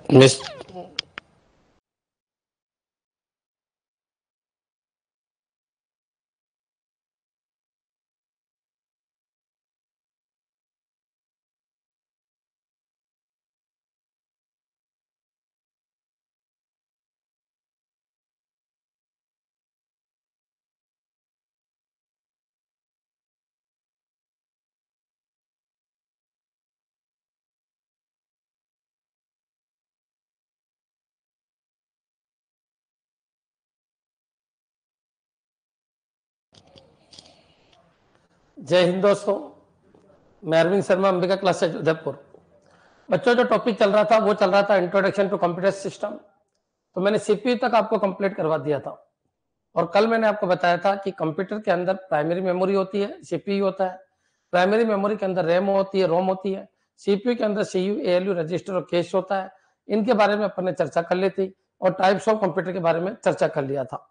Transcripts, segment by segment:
Miss जय हिंद दोस्तों, मैं अरविंद शर्मा, अंबिका क्लासेज उदयपुर। बच्चों, जो टॉपिक चल रहा था वो चल रहा था इंट्रोडक्शन टू कंप्यूटर सिस्टम। तो मैंने सीपीयू तक आपको कंप्लीट करवा दिया था और कल मैंने आपको बताया था कि कंप्यूटर के अंदर प्राइमरी मेमोरी होती है, सीपीयू होता है। प्राइमरी मेमोरी के अंदर रैम होती है, रोम होती है। सीपीयू के अंदर सीयू, एएलयू, रजिस्टर और कैश होता है। इनके बारे में अपन ने चर्चा कर ली थी और टाइप्स ऑफ कंप्यूटर के बारे में चर्चा कर लिया था।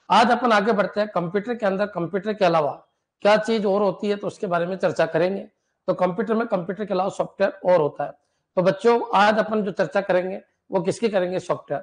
आज अपन आगे बढ़ते हैं। कंप्यूटर के अंदर कंप्यूटर के अलावा क्या चीज और होती है तो उसके बारे में चर्चा करेंगे। तो कंप्यूटर में कंप्यूटर के अलावा सॉफ्टवेयर और होता है। तो बच्चों, आज अपन जो चर्चा करेंगे वो किसकी करेंगे? सॉफ्टवेयर।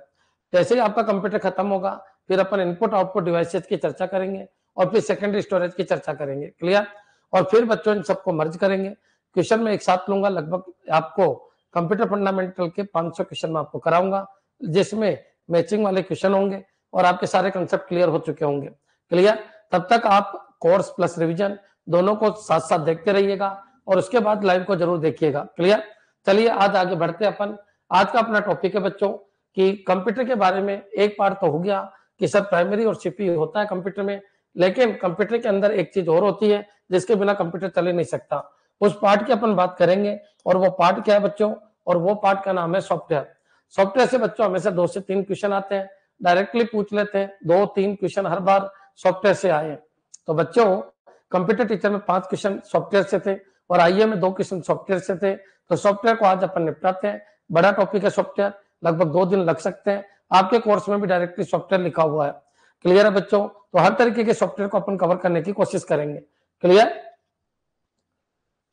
जैसे ही आपका कंप्यूटर खत्म होगा, फिर अपन इनपुट आउटपुट डिवाइसेस की चर्चा करेंगे और फिर सेकेंडरी स्टोरेज की चर्चा करेंगे। क्लियर? और फिर बच्चों इन सबको मर्ज करेंगे। क्वेश्चन में एक साथ लूंगा, लगभग आपको कंप्यूटर फंडामेंटल के 500 क्वेश्चन में आपको कराऊंगा, जिसमें मैचिंग वाले क्वेश्चन होंगे और आपके सारे कंसेप्ट क्लियर हो चुके होंगे। क्लियर? तब तक आप कोर्स प्लस रिवीजन दोनों को साथ साथ देखते रहिएगा और उसके बाद लाइव को जरूर देखिएगा। क्लियर? चलिए आज आगे बढ़ते हैं अपन। आज का अपना टॉपिक है बच्चों कि कंप्यूटर के बारे में एक पार्ट तो हो गया कि सब प्राइमरी और सीपीयू होता है कंप्यूटर में, लेकिन कंप्यूटर के अंदर एक चीज और होती है जिसके बिना कंप्यूटर चल ही नहीं सकता। उस पार्ट की अपन बात करेंगे और वो पार्ट क्या है बच्चों? और वो पार्ट का नाम है सॉफ्टवेयर। सॉफ्टवेयर से बच्चों हमेशा 2 से 3 क्वेश्चन आते हैं, डायरेक्टली पूछ लेते हैं। 2-3 क्वेश्चन हर बार सॉफ्टवेयर से आए। तो बच्चों, कंप्यूटर टीचर में 5 क्वेश्चन सॉफ्टवेयर से थे और आईए में 2 क्वेश्चन सॉफ्टवेयर से थे। तो सॉफ्टवेयर को आज अपन निपटाते हैं। बड़ा टॉपिक है सॉफ्टवेयर, लगभग 2 दिन लग सकते हैं। आपके कोर्स में भी डायरेक्टली सॉफ्टवेयर लिखा हुआ है। क्लियर है बच्चों? तो हर तरीके के सॉफ्टवेयर को अपन कवर करने की कोशिश करेंगे। क्लियर?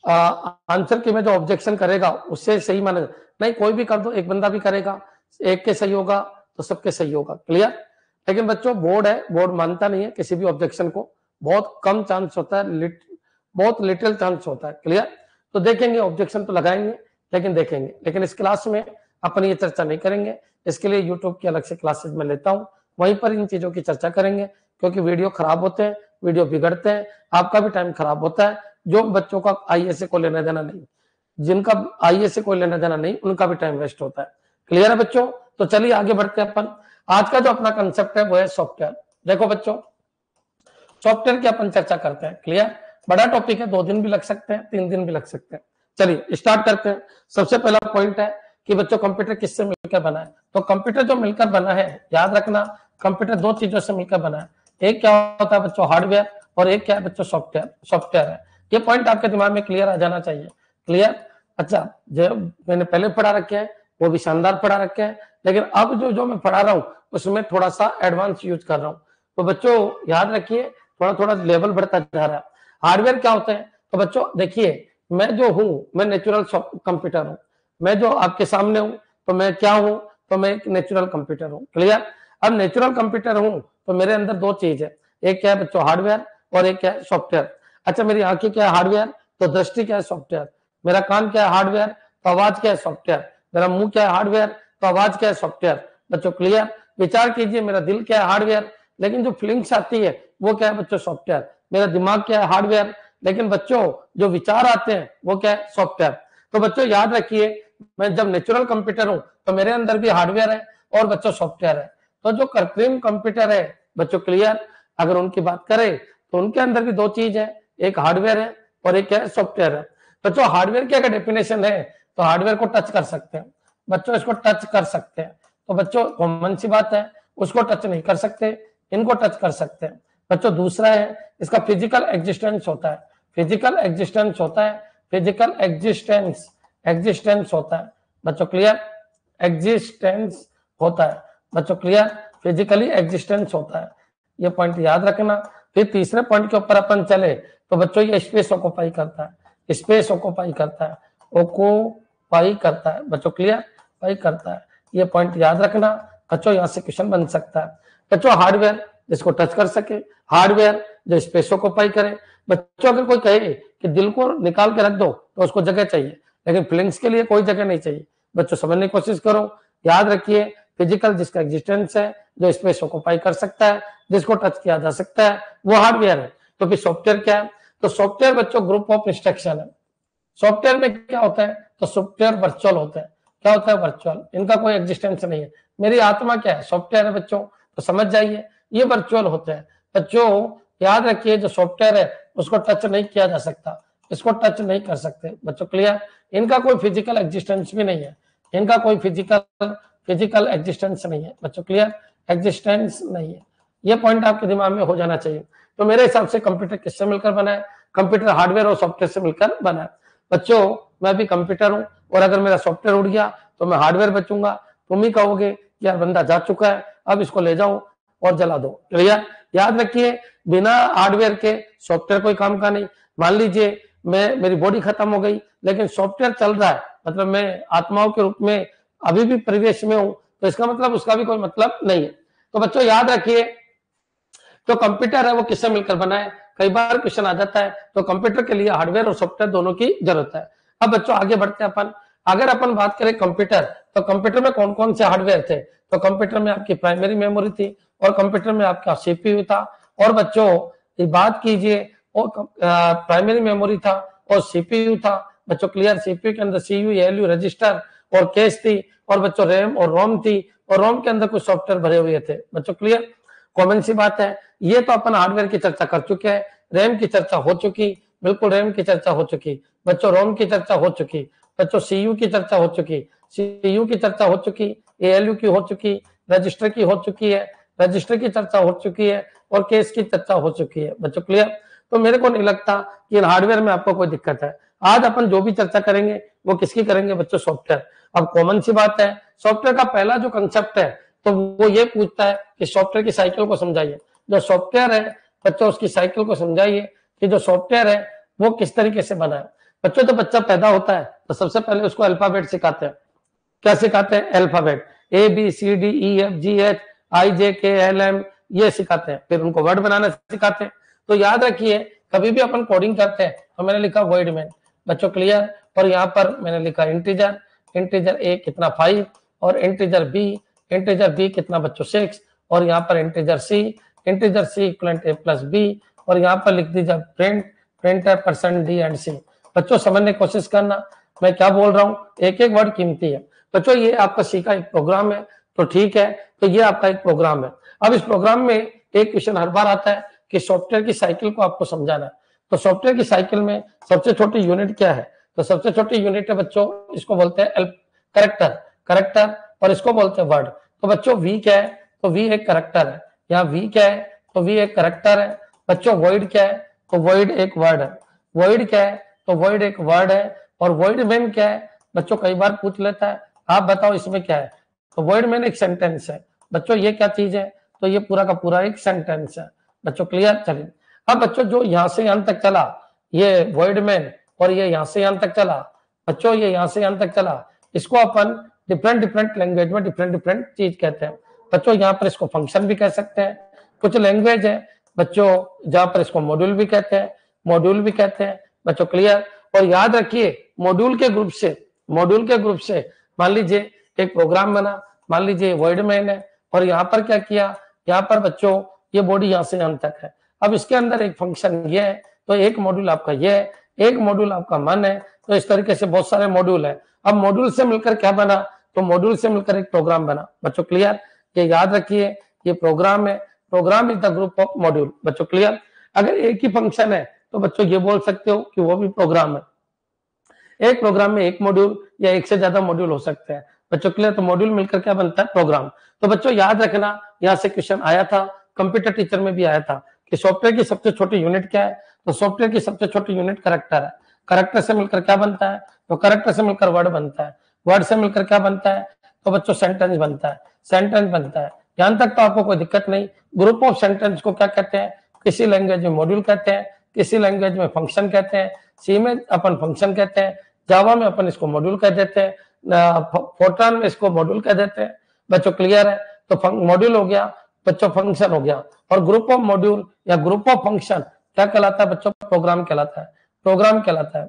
आंसर की में जो ऑब्जेक्शन करेगा उससे सही माना नहीं, कोई भी कर दो, एक बंदा भी करेगा, एक के सही होगा तो सबके सही होगा। क्लियर? लेकिन बच्चों, बोर्ड है, बोर्ड मानता नहीं है किसी भी ऑब्जेक्शन को। बहुत कम चांस होता है, बहुत लिटिल चांस होता है। क्लियर? तो देखेंगे, ऑब्जेक्शन तो लगाएंगे लेकिन देखेंगे। लेकिन इस क्लास में अपन ये चर्चा नहीं करेंगे। इसके लिए यूट्यूब की अलग से क्लासेस में लेता हूं, वहीं पर इन चीजों की चर्चा करेंगे, क्योंकि वीडियो खराब होते हैं, वीडियो बिगड़ते हैं, आपका भी टाइम खराब होता है। जो बच्चों का आईए से कोई लेना देना नहीं, जिनका आईए से कोई लेना देना नहीं, उनका भी टाइम वेस्ट होता है। क्लियर है बच्चों? तो चलिए आगे बढ़ते हैं अपन। आज का जो अपना कंसेप्ट है वो है सॉफ्टवेयर। देखो बच्चों, सॉफ्टवेयर की अपन चर्चा करते हैं। क्लियर? बड़ा टॉपिक है, 2 दिन भी लग सकते हैं, 3 दिन भी लग सकते हैं। चलिए स्टार्ट करते हैं। सबसे पहला पॉइंट है कि बच्चों कंप्यूटर किससे मिलकर बना है? तो कंप्यूटर जो मिलकर बना है, याद रखना, कंप्यूटर 2 चीजों से मिलकर बना है। एक क्या होता है बच्चों? हार्डवेयर, और एक क्या है बच्चों? सॉफ्टवेयर। सॉफ्टवेयर है। ये पॉइंट आपके दिमाग में क्लियर आ जाना चाहिए। क्लियर? अच्छा, जो मैंने पहले पढ़ा रखे हैं वो भी शानदार पढ़ा रखे हैं, लेकिन अब जो मैं पढ़ा रहा हूं उसमें थोड़ा सा एडवांस यूज कर रहा हूं। तो बच्चों याद रखिए, थोड़ा थोड़ा लेवल बढ़ता जा रहा है। हार्डवेयर क्या होते हैं? तो बच्चों देखिए, मैं जो हूं, मैं नेचुरल कंप्यूटर हूं। मैं जो आपके सामने हूं तो मैं क्या हूं? तो मैं एक नेचुरल कंप्यूटर हूं। क्लियर? अब नेचुरल कंप्यूटर हूं तो मेरे अंदर 2 चीज है, एक क्या है बच्चों? हार्डवेयर, और एक क्या है? सॉफ्टवेयर। अच्छा, मेरी आंखें क्या है? हार्डवेयर। तो दृष्टि क्या है? सॉफ्टवेयर। मेरा कान क्या है? हार्डवेयर। तो आवाज क्या है? सॉफ्टवेयर। मेरा मुंह क्या है? हार्डवेयर। तो आवाज क्या है? सॉफ्टवेयर। बच्चों क्लियर? विचार कीजिए, मेरा दिल क्या है? हार्डवेयर, लेकिन जो फीलिंग्स आती है वो क्या है बच्चों? सॉफ्टवेयर। मेरा दिमाग क्या है? हार्डवेयर, लेकिन बच्चों जो विचार आते हैं वो क्या है? सॉफ्टवेयर। तो बच्चों याद रखिए, मैं जब नेचुरल कंप्यूटर हूं तो मेरे अंदर भी हार्डवेयर है और बच्चों सॉफ्टवेयर है। तो जो कृत्रिम कंप्यूटर है बच्चों, क्लियर, अगर उनकी बात करें तो उनके अंदर भी 2 चीज है, एक हार्डवेयर है और एक क्या है? सॉफ्टवेयर है। बच्चों हार्डवेयर की अगर डेफिनेशन है तो हार्डवेयर को टच कर सकते हैं बच्चों, इसको टच कर सकते हैं। तो बच्चों कॉमन सी बात है, उसको टच नहीं कर सकते, इनको टच कर सकते हैं। बच्चों दूसरा है, इसका फिजिकल एग्जिस्टेंस होता है। फिजिकल एग्जिस्टेंस होता है, फिजिकल एग्जिस्टेंस, एग्जिस्टेंस होता है बच्चों। क्लियर? एग्जिस्टेंस होता है बच्चों। क्लियर? फिजिकली एग्जिस्टेंस होता है, ये पॉइंट याद रखना। फिर तीसरे पॉइंट के ऊपर अपन चले तो बच्चों ये स्पेस ऑक्यूपाई करता है, स्पेस ऑक्यूपाई करता है, ऑक्यूपाई करता है बच्चों। क्लियर? पाई करता है। ये पॉइंट याद रखना बच्चों, यहाँ से क्वेश्चन बन सकता है। बच्चों हार्डवेयर जिसको टच कर सके, हार्डवेयर जो स्पेस ऑक्यूपाई करे। बच्चों अगर कोई कहे कि दिल को निकाल के रख दो तो उसको जगह चाहिए, लेकिन फीलिंग्स के लिए कोई जगह नहीं चाहिए। बच्चों समझने की कोशिश करो, याद रखिए फिजिकल जिसका एग्जिस्टेंस है, जो स्पेस ऑक्यूपाई कर सकता है, जिसको टच किया जा सकता है, वो हार्डवेयर है। तो फिर सॉफ्टवेयर क्या है? तो सॉफ्टवेयर बच्चों ग्रुप ऑफ इंस्ट्रक्शन है। सॉफ्टवेयर में क्या होता है? तो सॉफ्टवेयर वर्चुअल होता है। क्या होता है? वर्चुअल, इनका कोई एग्जिस्टेंस नहीं है। मेरी आत्मा क्या है? सॉफ्टवेयर है बच्चों, तो समझ जाइए ये वर्चुअल होते हैं। बच्चों याद रखिए जो सॉफ्टवेयर है उसको टच नहीं किया जा सकता, इसको टच नहीं कर सकते बच्चों, क्लियर? इनका कोई फिजिकल एग्जिस्टेंस भी नहीं है, इनका कोई फिजिकल एग्जिस्टेंस नहीं है बच्चों, क्लियर? एग्जिस्टेंस नहीं है, ये पॉइंट आपके दिमाग में हो जाना चाहिए। तो मेरे हिसाब से कंप्यूटर किससे मिलकर बना है? कंप्यूटर हार्डवेयर और सॉफ्टवेयर से मिलकर बना है। बच्चों मैं भी कंप्यूटर हूं, और अगर मेरा सॉफ्टवेयर उड़ गया तो मैं हार्डवेयर बचूंगा। तुम ही कहोगे कि यार बंदा जा चुका है, अब इसको ले जाओ और जला दो, क्लियर? याद रखिए बिना हार्डवेयर के सॉफ्टवेयर कोई काम का नहीं। मान लीजिए मेरी बॉडी खत्म हो गई लेकिन सॉफ्टवेयर चल रहा है, मतलब मैं आत्माओं के रूप में अभी भी परिवेश में हूं, तो इसका मतलब उसका भी कोई मतलब नहीं है। तो बच्चों याद रखिए जो कंप्यूटर है वो किससे मिलकर बना है? कई बार क्वेश्चन आ जाता है, तो कंप्यूटर के लिए हार्डवेयर और सॉफ्टवेयर दोनों की जरूरत है। अब बच्चों आगे बढ़ते हैं अपन। अगर अपन बात करें कंप्यूटर, तो कंप्यूटर में कौन कौन से हार्डवेयर थे? तो कंप्यूटर में आपकी प्राइमरी मेमोरी थी, और कंप्यूटर में आपका सीपीयू था। और बच्चों बात कीजिए, और प्राइमरी मेमोरी था और सीपीयू था बच्चों, क्लियर? सीपीयू के अंदर सीयू, एलयू, रजिस्टर और कैश थी, और बच्चों रैम और रोम थी, और रोम के अंदर कुछ सॉफ्टवेयर भरे हुए थे बच्चों, क्लियर? कॉमन सी बात है। ये तो अपन हार्डवेयर की चर्चा कर चुके हैं, रैम की चर्चा हो चुकी, बिल्कुल रैम की चर्चा हो चुकी बच्चों, रोम की चर्चा हो चुकी बच्चों, सीयू की चर्चा हो चुकी, सीयू की चर्चा हो चुकी, एएलयू की हो चुकी, रजिस्टर की हो चुकी है, रजिस्टर की चर्चा हो चुकी है, और केस की चर्चा हो चुकी है बच्चों, क्लियर? तो मेरे को नहीं लगता कि इन हार्डवेयर में आपको कोई दिक्कत है। आज अपन जो भी चर्चा करेंगे वो किसकी करेंगे बच्चों? सॉफ्टवेयर। अब कॉमन सी बात है, सॉफ्टवेयर का पहला जो कंसेप्ट है तो वो ये पूछता है कि सॉफ्टवेयर की साइकिल को समझाइए। जो सॉफ्टवेयर है बच्चों उसकी साइकिल को समझाइए कि जो सॉफ्टवेयर है वो किस तरीके से बना है। बच्चों जब बच्चा पैदा होता है तो सबसे पहले उसको अल्फाबेट सिखाते हैं। क्या सिखाते हैं? Alphabet, A B C D E F G H I J K L M, ये सिखाते हैं। फिर उनको वर्ड बनाना सिखाते हैं। तो याद रखिए कभी भी अपन कोडिंग करते हैं तो मैंने लिखा वर्ड में बच्चों, क्लियर? और यहाँ पर मैंने लिखा इंटीजर, इंटीजर ए कितना 5, और इंटीजर बी कितना बच्चों 6, और यहाँ पर इंटीजर सी इक्वलेंट ए प्लस बी, और यहाँ पर लिख दीजिए प्रिंट है परसेंट डी एंड सी। बच्चों समझने की कोशिश करना मैं क्या बोल रहा हूँ, एक एक वर्ड कीमती है बच्चों। ये आपका सीखा एक प्रोग्राम है, तो ठीक है, तो ये आपका एक प्रोग्राम है। अब इस प्रोग्राम में एक क्वेश्चन हर बार आता है कि सॉफ्टवेयर की साइकिल को आपको समझाना है। तो सॉफ्टवेयर की साइकिल में सबसे छोटी यूनिट क्या है? तो सबसे छोटी यूनिट है बच्चों, इसको बोलते हैं करेक्टर, और इसको बोलते हैं वर्ड। तो बच्चों वी क्या है? तो वी एक करेक्टर है। यहाँ वी क्या है? तो वी एक करेक्टर है बच्चों। वॉइड क्या है? तो वॉइड एक वर्ड है। वॉइड क्या है? तो वॉइड एक वर्ड है। और वॉइड मैन क्या है बच्चों? कई बार पूछ लेता है, आप बताओ इसमें क्या है? तो वॉइड मैन एक सेंटेंस है बच्चों। ये क्या चीज है? तो ये पूरा का पूरा एक सेंटेंस है बच्चों, क्लियर? चलिए अब बच्चों जो यहाँ से यहाँ तक चला ये वॉइड मैन, और ये यहाँ से यहाँ तक चला बच्चों, ये यहाँ से यहाँ तक चला, इसको अपन डिफरेंट लैंग्वेज में डिफरेंट चीज कहते हैं बच्चों। यहाँ पर इसको फंक्शन भी कह सकते हैं। कुछ लैंग्वेज है बच्चों जहां पर इसको मॉड्यूल भी कहते हैं बच्चों, क्लियर? और याद रखिए मॉड्यूल के ग्रुप से मान लीजिए एक प्रोग्राम बना, मान लीजिए वर्ड मैन है, और यहाँ पर क्या किया? यहाँ पर बच्चों ये बॉडी यहाँ से यहाँ तक है। अब इसके अंदर एक फंक्शन ये है, तो एक मॉड्यूल आपका ये है, एक मॉड्यूल आपका मन है। तो इस तरीके से बहुत सारे मॉड्यूल है। अब मॉड्यूल से मिलकर क्या बना? तो मॉड्यूल से मिलकर एक प्रोग्राम बना बच्चों, क्लियर? ये याद रखिए ये प्रोग्राम है, program is the group of module बच्चों, क्लियर? अगर एक ही फंक्शन है तो बच्चों ये बोल सकते हो कि वो भी प्रोग्राम है। एक प्रोग्राम में एक मॉड्यूल या एक से ज्यादा मॉड्यूल हो सकते हैं बच्चों, क्लियर? तो मॉड्यूल मिलकर क्या बनता है? प्रोग्राम। तो बच्चों याद रखना यहाँ से क्वेश्चन आया था, कंप्यूटर टीचर में भी आया था कि सॉफ्टवेयर की सबसे छोटी यूनिट क्या है? तो सॉफ्टवेयर की सबसे छोटी यूनिट करेक्टर है। करेक्टर से मिलकर क्या बनता है? तो करेक्टर से मिलकर वर्ड बनता है। वर्ड से मिलकर क्या बनता है? तो बच्चों सेंटेंस बनता है। यहां तक तो आपको कोई दिक्कत नहीं। ग्रुप ऑफ सेंटेंस को क्या कहते हैं? किसी लैंग्वेज में मॉड्यूल कहते हैं, किसी लैंग्वेज में फंक्शन कहते हैं। सी में अपन फंक्शन कहते हैं, जावा में अपन इसको मॉड्यूल कह देते हैं। फोर्ट्रान में इसको मॉड्यूल कह देते हैं बच्चों, क्लियर है। तो मॉड्यूल हो गया बच्चों, फंक्शन हो गया, और ग्रुप ऑफ मॉड्यूल या ग्रुप ऑफ फंक्शन क्या कहलाता है बच्चों? प्रोग्राम कहलाता है, प्रोग्राम कहलाता है,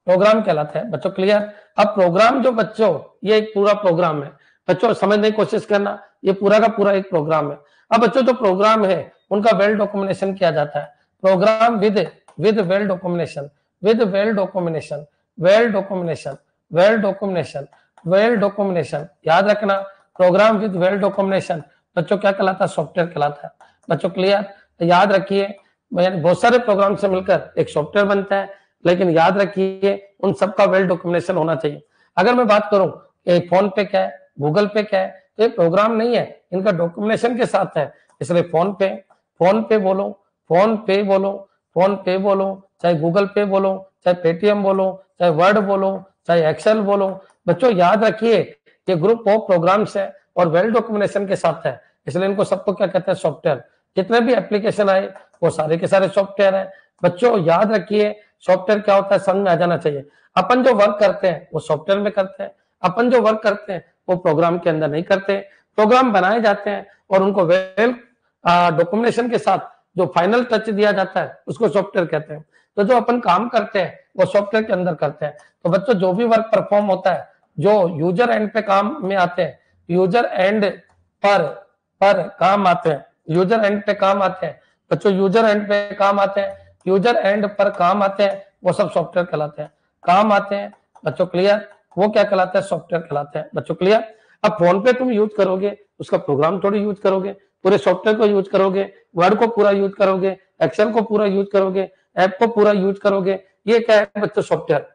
प्रोग्राम कहलाता है बच्चों, क्लियर। अब प्रोग्राम जो बच्चों, ये एक पूरा प्रोग्राम है बच्चों, समझने की कोशिश करना, ये पूरा का पूरा एक प्रोग्राम है। अब बच्चों जो प्रोग्राम है उनका वेल डॉक्यूमेंटेशन किया जाता है, program with well documentation, with well documentation, well documentation, well documentation, well documentation, याद रखना। प्रोग्राम विद वेल डॉक्यूमेंटेशन बच्चों क्या कहलाता है? सॉफ्टवेयर कहलाता है बच्चों, क्लियर। तो याद रखिए बहुत सारे प्रोग्राम से मिलकर एक सॉफ्टवेयर बनता है, लेकिन याद रखिए उन सबका वेल डॉक्यूमेंटेशन होना चाहिए। अगर मैं बात करूं फोन पे क्या है, गूगल पे क्या है, तो ये प्रोग्राम नहीं है, इनका डॉक्यूमेंटेशन के साथ है। इसलिए फोन पे बोलो, फोन पे बोलो, फोन पे बोलो, चाहे गूगल पे बोलो, चाहे पेटीएम बोलो, चाहे वर्ड बोलो, चाहे एक्सेल बोलो, बच्चों याद रखिए ये ग्रुप ऑफ प्रोग्राम्स है और वेल डॉक्यूमेंटेशन के साथ है, इसलिए इनको सबको क्या कहते हैं? सॉफ्टवेयर। जितने भी एप्लीकेशन आए वो सारे के सारे सॉफ्टवेयर है बच्चों, याद रखिए सॉफ्टवेयर क्या होता है समझ में आ जाना चाहिए। अपन जो वर्क करते हैं वो सॉफ्टवेयर में करते हैं, अपन जो वर्क करते हैं वो प्रोग्राम के अंदर नहीं करते। प्रोग्राम बनाए जाते हैं और उनको वेल डॉक्यूमेंटेशन के साथ जो फाइनल टच दिया जाता है उसको सॉफ्टवेयर कहते हैं। तो जो अपन काम करते हैं वो सॉफ्टवेयर के अंदर करते हैं। तो बच्चों जो भी वर्क परफॉर्म होता है जो यूजर एंड पे काम में आते हैं, यूजर एंड पर काम आते हैं, यूजर एंड पे काम आते हैं बच्चों, यूजर एंड पे काम आते हैं, यूजर एंड पर काम आते हैं, वो सब सॉफ्टवेयर कहलाते हैं। काम आते हैं बच्चों, क्लियर, वो क्या कहलाते हैं? सॉफ्टवेयर कहलाते हैं बच्चों, क्लियर। अब फोन पे तुम यूज करोगे उसका प्रोग्राम थोड़ी यूज करोगे, पूरे सॉफ्टवेयर को यूज करोगे, वर्ड को पूरा यूज करोगे, एक्सेल को पूरा यूज करोगे, ऐप को पूरा यूज करोगे, ये क्या है बच्चों? सॉफ्टवेयर।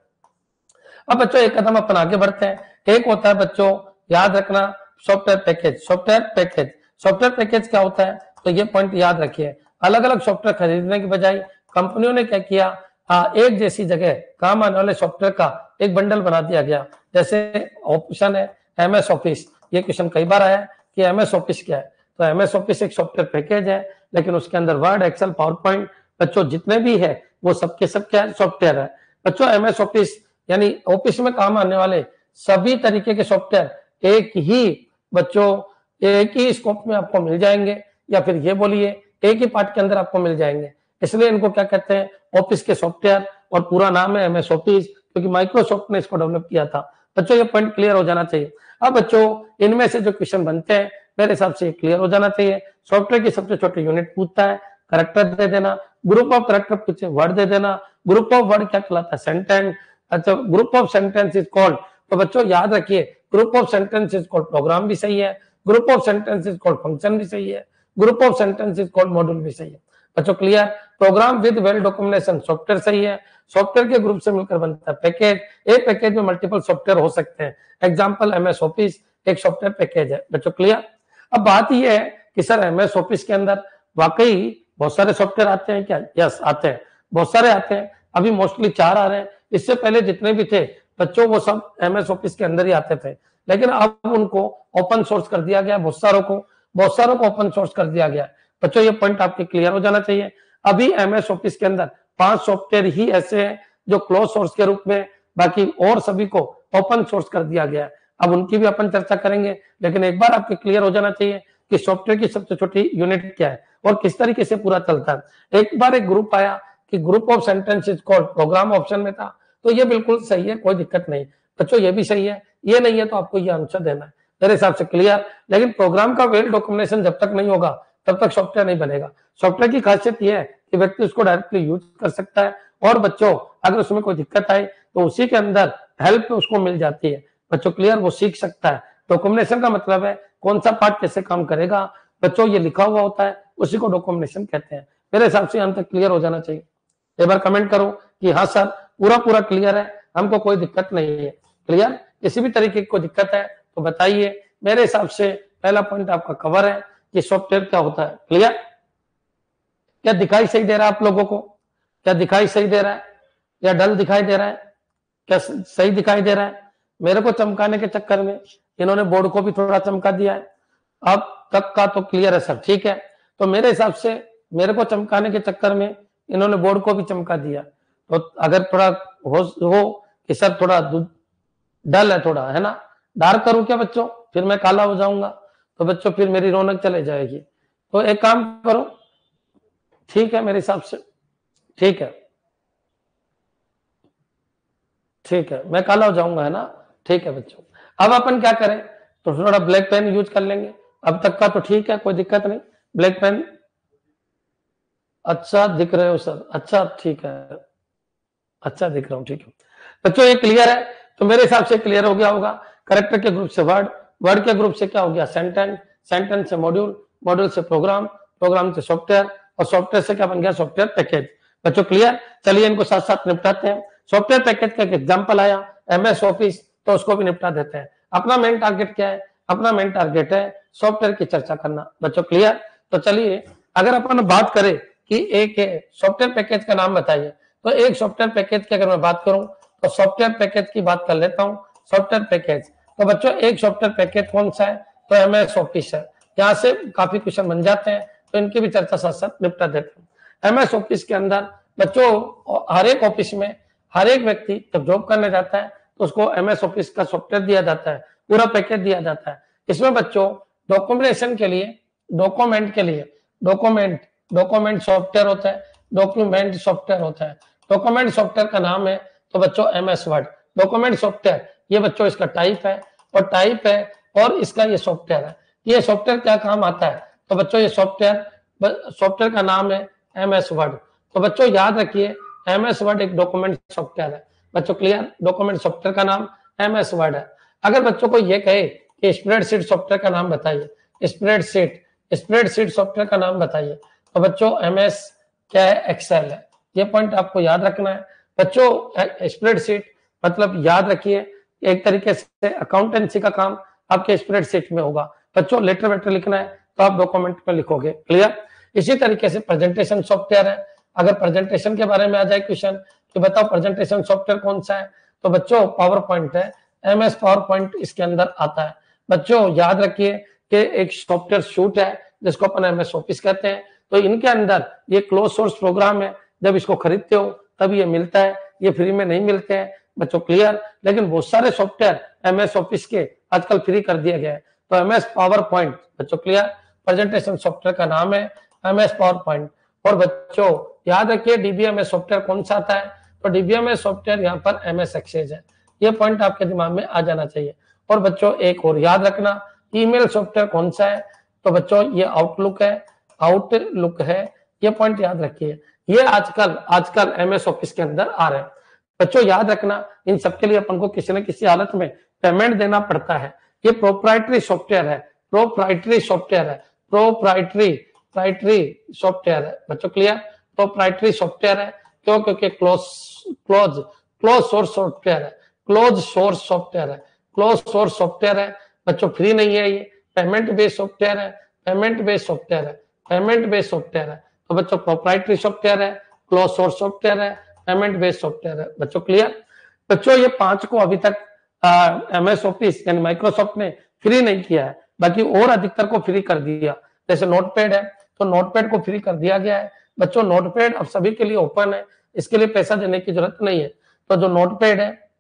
अब बच्चों एक कदम अपन आगे बढ़ते हैं। एक होता है बच्चों याद रखना software package. Software package, software package क्या होता है? तो ये पॉइंट याद रखिए, अलग अलग सॉफ्टवेयर खरीदने की बजाय कंपनियों ने क्या किया, एक जैसी जगह काम आने वाले सॉफ्टवेयर का एक बंडल बना दिया गया। जैसे ऑप्शन है एमएस ऑफिस, ये क्वेश्चन कई बार आया कि एमएस ऑफिस क्या है? तो एमएस ऑफिस एक सॉफ्टवेयर पैकेज है, लेकिन उसके अंदर वर्ड, एक्सेल, पावर पॉइंट बच्चों जितने भी है वो सबके सब क्या है? सॉफ्टवेयर है बच्चों। एमएस ऑफिस यानी ऑफिस में काम आने वाले सभी तरीके के सॉफ्टवेयर एक ही बच्चों, एक ही स्कोप में आपको मिल जाएंगे, या फिर ये बोलिए एक ही पार्ट के अंदर आपको मिल जाएंगे। इसलिए इनको क्या कहते हैं? ऑफिस के सॉफ्टवेयर, और पूरा नाम है एमएस ऑफिस, क्योंकि माइक्रोसॉफ्ट ने इसको डेवलप किया था बच्चों। ये पॉइंट क्लियर हो जाना चाहिए। अब बच्चों इनमें से जो क्वेश्चन बनते हैं मेरे हिसाब से क्लियर हो जाना चाहिए। सॉफ्टवेयर की सबसे छोटी यूनिट पूछता है, करेक्टर दे देना, ग्रुप ऑफ करेक्टर पूछे वर्ड दे देना, ग्रुप ऑफ वर्ड क्या कहलाता है? सेंटेंस। अच्छा, group of sentence is called, तो बच्चों याद रखिए group of sentence is called program भी सही है, group of sentence is called function भी सही है, group of sentence is called module भी सही है बच्चों, clear. Program with well documentation software सही है, सॉफ्टवेयर के ग्रुप से मिलकर बनता है पैकेज। एक पैकेज में मल्टीपल सॉफ्टवेयर हो सकते हैं, एग्जांपल एमएस ऑफिस एक सॉफ्टवेयर पैकेज है बच्चों, क्लियर। अब बात यह है कि सर एमएस ऑफिस के अंदर वाकई बहुत सारे सॉफ्टवेयर आते हैं क्या? यस आते हैं, बहुत सारे आते हैं, अभी मोस्टली 4 आ रहे हैं। इससे पहले जितने भी थे बच्चों वो सब एमएस ऑफिस के अंदर ही आते थे, लेकिन अब उनको ओपन सोर्स कर दिया गया, बहुत सारों को ओपन सोर्स कर दिया गया बच्चों। ये पॉइंट आपके क्लियर हो जाना चाहिए। अभी एमएस ऑफिस के अंदर 5 सॉफ्टवेयर ही ऐसे हैं जो क्लोज सोर्स के रूप में, बाकी और सभी को ओपन सोर्स कर दिया गया है। अब उनकी भी अपन चर्चा करेंगे, लेकिन एक बार आपके क्लियर हो जाना चाहिए कि सॉफ्टवेयर की सबसे छोटी यूनिट क्या है और किस तरीके से पूरा चलता है। एक बार एक ग्रुप आया कि group of sentences called programme option में था, तो ये बिल्कुल सही है, कोई दिक्कत नहीं बच्चों, ये भी सही है, ये नहीं है तो आपको ये आंसर देना है मेरे हिसाब से, क्लियर। लेकिन प्रोग्राम का वेल डॉक्यूमेंटेशन जब तक नहीं होगा तब तक सॉफ्टवेयर नहीं बनेगा। सॉफ्टवेयर की खासियत यह है कि व्यक्ति उसको डायरेक्टली यूज कर सकता है, और बच्चों अगर उसमें कोई दिक्कत आए तो उसी के अंदर हेल्प उसको मिल जाती है बच्चों, क्लियर, वो सीख सकता है। डॉक्यूमेंटेशन का मतलब है कौन सा पार्ट कैसे काम करेगा बच्चों, ये लिखा हुआ होता है, उसी को डॉक्यूमेंटेशन कहते हैं। मेरे हिसाब से हम तक क्लियर हो जाना चाहिए। एक बार कमेंट करो कि हाँ सर पूरा क्लियर है, हमको कोई दिक्कत नहीं है, क्लियर। किसी भी तरीके की कोई दिक्कत है तो बताइए। मेरे हिसाब से पहला पॉइंट आपका कवर है कि सॉफ्टवेयर क्या होता है, क्लियर। क्या दिखाई सही दे रहा है आप लोगों को? क्या दिखाई सही दे रहा है या डल दिखाई दे रहा है? क्या सही दिखाई दे रहा है? मेरे को चमकाने के चक्कर में इन्होंने बोर्ड को भी थोड़ा चमका दिया है, अब तक का तो क्लियर है सर, ठीक है। तो मेरे हिसाब से मेरे को चमकाने के चक्कर में इन्होंने बोर्ड को भी चमका दिया, तो अगर थोड़ा हो कि सर थोड़ा डल है थोड़ा, है ना। डार्क करूं क्या बच्चों, फिर मैं काला हो जाऊंगा, तो बच्चों फिर मेरी रौनक चले जाएगी। तो एक काम करो, ठीक है मेरे हिसाब से, ठीक है, ठीक है, मैं काला हो जाऊंगा, है ना। ठीक है बच्चों, अब अपन क्या करें, तो थोड़ा ब्लैक पेन यूज कर लेंगे। अब तक का तो ठीक है, कोई दिक्कत नहीं। ब्लैक पेन, अच्छा दिख रहे हो सर, अच्छा ठीक है, अच्छा दिख रहा हूँ, ठीक है बच्चों, ये क्लियर है। तो मेरे हिसाब से क्लियर हो गया होगा। करेक्टर के ग्रुप से वर्ड, वर्ड के ग्रुप से क्या हो गया, सेंटेंस, सेंटेंस से मॉड्यूल, मॉड्यूल से प्रोग्राम, प्रोग्राम से सॉफ्टवेयर, और सॉफ्टवेयर से क्या बन गया, सॉफ्टवेयर पैकेज। बच्चों क्लियर, चलिए इनको साथ साथ निपटाते हैं। सॉफ्टवेयर पैकेज का एक एग्जाम्पल आया MS ऑफिस, तो उसको भी निपटा देते हैं। अपना मेन टारगेट क्या है, अपना मेन टारगेट है सॉफ्टवेयर की चर्चा करना। बच्चों क्लियर, तो चलिए अगर अपन बात करें कि एक सॉफ्टवेयर पैकेज का नाम बताइए, तो एक सॉफ्टवेयर पैकेज की अगर मैं बात करूं, तो सॉफ्टवेयर पैकेज की बात कर लेता हूं। सॉफ्टवेयर पैकेज, तो बच्चों एक सॉफ्टवेयर पैकेज कौन सा है, तो MS ऑफिस है। यहाँ से काफी क्वेश्चन बन जाते हैं, तो इनकी भी चर्चा साथ साथ निपटा देते हैं। MS ऑफिस के अंदर बच्चों हर एक ऑफिस में हर एक व्यक्ति जब जॉब करने जाता है, तो उसको MS ऑफिस का सॉफ्टवेयर दिया जाता है, पूरा पैकेज दिया जाता है। इसमें बच्चों डॉक्यूमेंटेशन के लिए, डॉक्यूमेंट के लिए, डॉक्यूमेंट, डॉक्यूमेंट सॉफ्टवेयर होता है, डॉक्यूमेंट सॉफ्टवेयर होता है। डॉक्यूमेंट सॉफ्टवेयर का नाम है तो बच्चों MS वर्ड। डॉक्यूमेंट सॉफ्टवेयर, ये बच्चों इसका टाइप है, और टाइप है, और इसका ये सॉफ्टवेयर है। ये सॉफ्टवेयर क्या काम आता है, तो बच्चों ये सॉफ्टवेयर का नाम है MS वर्ड। तो बच्चों याद रखिए MS वर्ड एक डॉक्यूमेंट सॉफ्टवेयर है। बच्चों क्लियर, डॉक्यूमेंट सॉफ्टवेयर का नाम MS वर्ड है। अगर बच्चों को ये कहे कि स्प्रेडशीट सॉफ्टवेयर का नाम बताइए, स्प्रेडशीट, स्प्रेडशीट सॉफ्टवेयर का नाम बताइए, तो बच्चों MS क्या है, एक्सेल है। ये पॉइंट आपको याद रखना है बच्चों। स्प्रेडशीट मतलब याद रखिए एक तरीके से अकाउंटेंसी का काम आपके स्प्रेडशीट में होगा। बच्चों लेटर वेटर लिखना है तो आप डॉक्यूमेंट में लिखोगे, क्लियर। इसी तरीके से प्रेजेंटेशन सॉफ्टवेयर है। अगर प्रेजेंटेशन के बारे में आ जाए क्वेश्चन कि बताओ प्रेजेंटेशन सॉफ्टवेयर कौन सा है, तो बच्चों पावर पॉइंट है, MS पावर पॉइंट इसके अंदर आता है। बच्चों याद रखिए कि एक सॉफ्टवेयर सूट है जिसको अपन MS ऑफिस कहते हैं। तो इनके अंदर ये क्लोज सोर्स प्रोग्राम है, जब इसको खरीदते हो तब ये मिलता है, ये फ्री में नहीं मिलते हैं बच्चों, क्लियर। लेकिन बहुत सारे सॉफ्टवेयर MS ऑफिस के आजकल फ्री कर दिए गए हैं। तो MS पावर पॉइंट बच्चों क्लियर, प्रेजेंटेशन सॉफ्टवेयर का नाम है MS पावर पॉइंट। और बच्चों याद रखिए DBMS सॉफ्टवेयर कौन सा आता है, तो DBMS सॉफ्टवेयर यहाँ पर MS एक्सेस है। ये पॉइंट आपके दिमाग में आ जाना चाहिए। और बच्चों एक और याद रखना, ईमेल सॉफ्टवेयर कौन सा है, तो बच्चों ये आउटलुक है, आउटलुक है। ये पॉइंट याद रखिए, ये आजकल MS ऑफिस के अंदर आ रहे हैं। बच्चों याद रखना इन सबके लिए अपन को किसी न किसी हालत में पेमेंट देना पड़ता है। ये प्रोप्राइटरी सॉफ्टवेयर है, प्रोप्राइटरी सॉफ्टवेयर है, प्रोप्राइटरी सॉफ्टवेयर है बच्चों, क्लियर। प्रोप्राइटरी सॉफ्टवेयर है क्यों, क्योंकि क्लोज सोर्स सॉफ्टवेयर है, क्लोज सोर्स सॉफ्टवेयर है, क्लोज सोर्स सॉफ्टवेयर है बच्चों, फ्री नहीं है। ये पेमेंट बेस्ड सॉफ्टवेयर है, पेमेंट बेस्ड सॉफ्टवेयर है, पेमेंट बेस्ड सॉफ्टवेयर है। तो बच्चों प्रोप्राइटरी सॉफ्टवेयर है, क्लोज सोर्स सॉफ्टवेयर है, पेमेंट बेस्ड सॉफ्टवेयर है बच्चों, क्लियर। बच्चों ये 5 को अभी तक MS ऑफिस यानी माइक्रोसॉफ्ट ने फ्री नहीं किया है, बाकी और अधिकतर को फ्री कर दिया। जैसे नोटपैड है, तो नोटपैड को फ्री कर दिया गया है बच्चों। नोटपैड अब सभी के लिए ओपन है, इसके लिए पैसा देने की जरूरत नहीं है। तो जो नोटपैड है